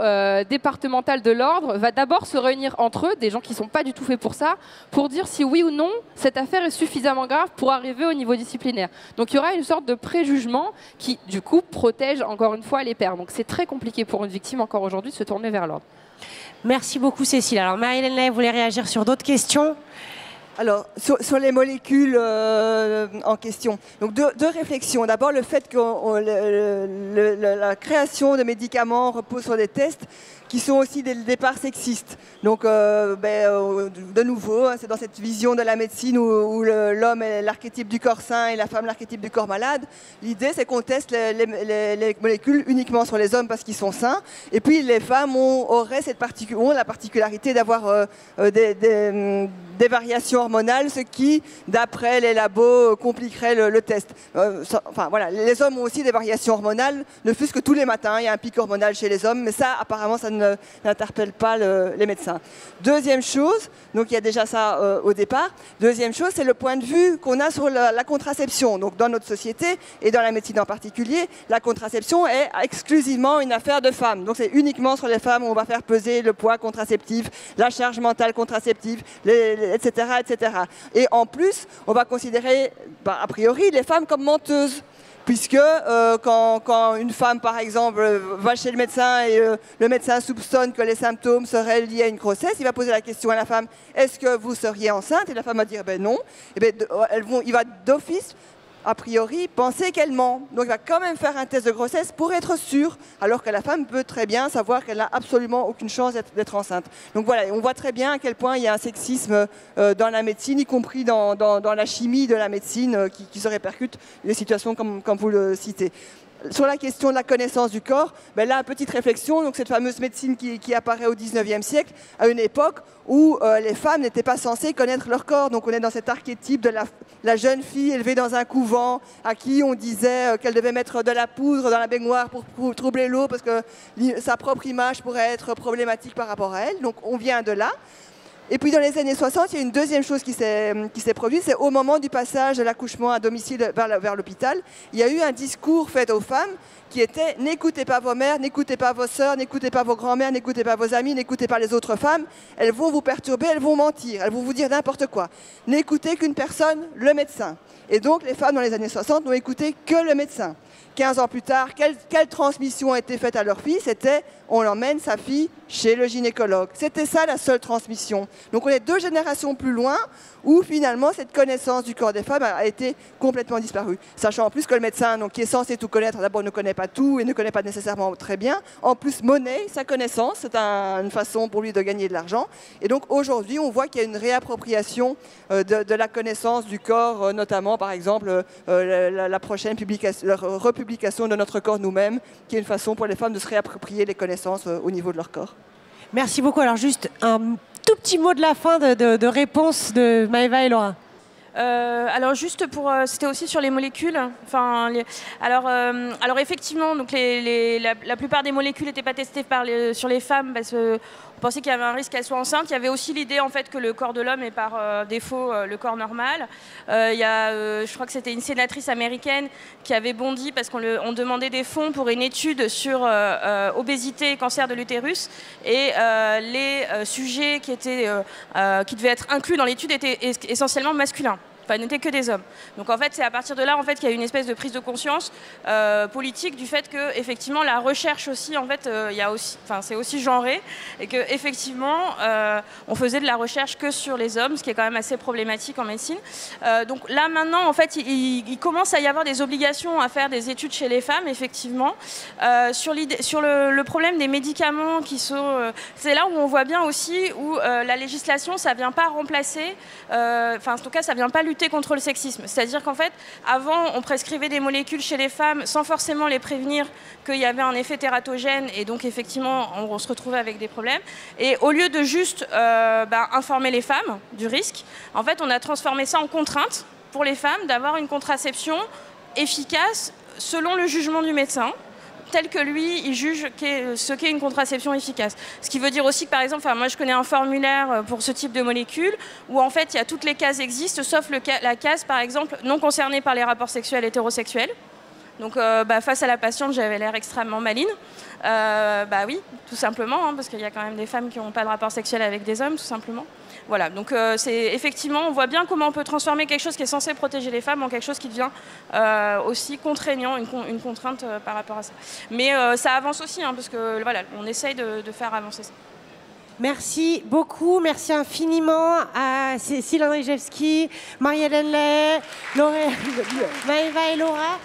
départemental de l'ordre va d'abord se réunir entre eux, des gens qui ne sont pas du tout faits pour ça, pour dire si oui ou non cette affaire est suffisamment grave pour arriver au niveau disciplinaire. Donc il y aura une sorte de préjugement qui, du coup, protège encore une fois les pères. Donc c'est très compliqué pour une victime encore aujourd'hui de se tourner vers l'ordre. Merci beaucoup Cécile. Alors Marie-Hélène Lay voulait réagir sur d'autres questions. Alors, sur les molécules en question, donc deux réflexions. D'abord, le fait que la création de médicaments repose sur des tests qui sont aussi dès le départ sexistes. Donc, de nouveau, c'est dans cette vision de la médecine où l'homme est l'archétype du corps sain et la femme l'archétype du corps malade. L'idée, c'est qu'on teste les molécules uniquement sur les hommes parce qu'ils sont sains. Et puis, les femmes ont la particularité d'avoir des variations hormonales, ce qui, d'après les labos, compliquerait le test. Enfin, voilà, les hommes ont aussi des variations hormonales, ne fût-ce que tous les matins, il y a un pic hormonal chez les hommes, mais ça, apparemment, ça n'interpelle pas les médecins. Deuxième chose, donc il y a déjà ça au départ. Deuxième chose, c'est le point de vue qu'on a sur la contraception. Donc dans notre société, et dans la médecine en particulier, la contraception est exclusivement une affaire de femmes. Donc c'est uniquement sur les femmes où on va faire peser le poids contraceptif, la charge mentale contraceptive, etc., etc. Et en plus, on va considérer, a priori, les femmes comme menteuses. Puisque quand une femme, par exemple, va chez le médecin et le médecin soupçonne que les symptômes seraient liés à une grossesse, il va poser la question à la femme, est-ce que vous seriez enceinte? Et la femme va dire, ben non. Et ben, il va d'office, a priori, penser qu'elle ment. Donc il va quand même faire un test de grossesse pour être sûr, alors que la femme peut très bien savoir qu'elle n'a absolument aucune chance d'être enceinte. Donc voilà, on voit très bien à quel point il y a un sexisme dans la médecine, y compris dans la chimie de la médecine, qui se répercute les situations comme vous le citez. Sur la question de la connaissance du corps, ben là, petite réflexion, donc cette fameuse médecine qui apparaît au 19e siècle, à une époque où les femmes n'étaient pas censées connaître leur corps. Donc on est dans cet archétype de la jeune fille élevée dans un couvent, à qui on disait qu'elle devait mettre de la poudre dans la baignoire pour troubler l'eau, parce que sa propre image pourrait être problématique par rapport à elle. Donc on vient de là. Et puis dans les années 60, il y a une deuxième chose qui s'est produite, c'est au moment du passage de l'accouchement à domicile vers l'hôpital, il y a eu un discours fait aux femmes qui était « n'écoutez pas vos mères, n'écoutez pas vos sœurs, n'écoutez pas vos grands-mères, n'écoutez pas vos amis, n'écoutez pas les autres femmes, elles vont vous perturber, elles vont mentir, elles vont vous dire n'importe quoi. N'écoutez qu'une personne, le médecin ». Et donc les femmes dans les années 60 n'ont écouté que le médecin. 15 ans plus tard, quelle transmission a été faite à leur fille? C'était on emmène sa fille chez le gynécologue. C'était ça la seule transmission. Donc on est 2 générations plus loin où finalement cette connaissance du corps des femmes a été complètement disparue. Sachant en plus que le médecin, donc, qui est censé tout connaître, d'abord ne connaît pas tout et ne connaît pas nécessairement très bien. En plus, monnaie sa connaissance, c'est une façon pour lui de gagner de l'argent. Et donc aujourd'hui, on voit qu'il y a une réappropriation de la connaissance du corps, notamment par exemple la prochaine republication de Notre corps nous-mêmes, qui est une façon pour les femmes de se réapproprier les connaissances au niveau de leur corps. Merci beaucoup. Alors juste un tout petit mot de la fin de réponse de Maëva et Laura. Alors juste c'était aussi sur les molécules. Enfin, alors effectivement, donc la plupart des molécules n'étaient pas testées sur les femmes parce que on pensait qu'il y avait un risque qu'elles soient enceintes. Il y avait aussi l'idée en fait que le corps de l'homme est par défaut le corps normal. Je crois que c'était une sénatrice américaine qui avait bondi parce qu'on demandait des fonds pour une étude sur obésité et cancer de l'utérus, et les sujets qui devaient être inclus dans l'étude étaient essentiellement masculins. Enfin, n'étaient que des hommes. Donc en fait, c'est à partir de là en fait, qu'il y a une espèce de prise de conscience politique du fait que effectivement la recherche aussi, en fait, c'est aussi genré et que effectivement, on faisait de la recherche que sur les hommes, ce qui est quand même assez problématique en médecine. Donc là maintenant, en fait, il commence à y avoir des obligations à faire des études chez les femmes, effectivement, sur le problème des médicaments qui sont. C'est là où on voit bien aussi où la législation, ça vient pas remplacer, en tout cas, ça vient pas lutter contre le sexisme. C'est-à-dire qu'en fait, avant, on prescrivait des molécules chez les femmes sans forcément les prévenir qu'il y avait un effet tératogène et donc effectivement, on se retrouvait avec des problèmes. Et au lieu de juste informer les femmes du risque, en fait, on a transformé ça en contrainte pour les femmes d'avoir une contraception efficace selon le jugement du médecin, tel que lui, il juge ce qu'est une contraception efficace. Ce qui veut dire aussi que, par exemple, moi je connais un formulaire pour ce type de molécule où en fait, il y a toutes les cases existent, sauf la case, par exemple, non concernée par les rapports sexuels hétérosexuels. Donc face à la patiente, j'avais l'air extrêmement maligne. Oui, tout simplement, parce qu'il y a quand même des femmes qui n'ont pas de rapport sexuel avec des hommes, tout simplement. Voilà, donc effectivement, on voit bien comment on peut transformer quelque chose qui est censé protéger les femmes en quelque chose qui devient aussi contraignant, une contrainte par rapport à ça. Mais ça avance aussi, parce que voilà, on essaye de faire avancer ça. Merci beaucoup, merci infiniment à Cécile Andrzejewski, Marie-Hélène Lay, Maëva et Laura.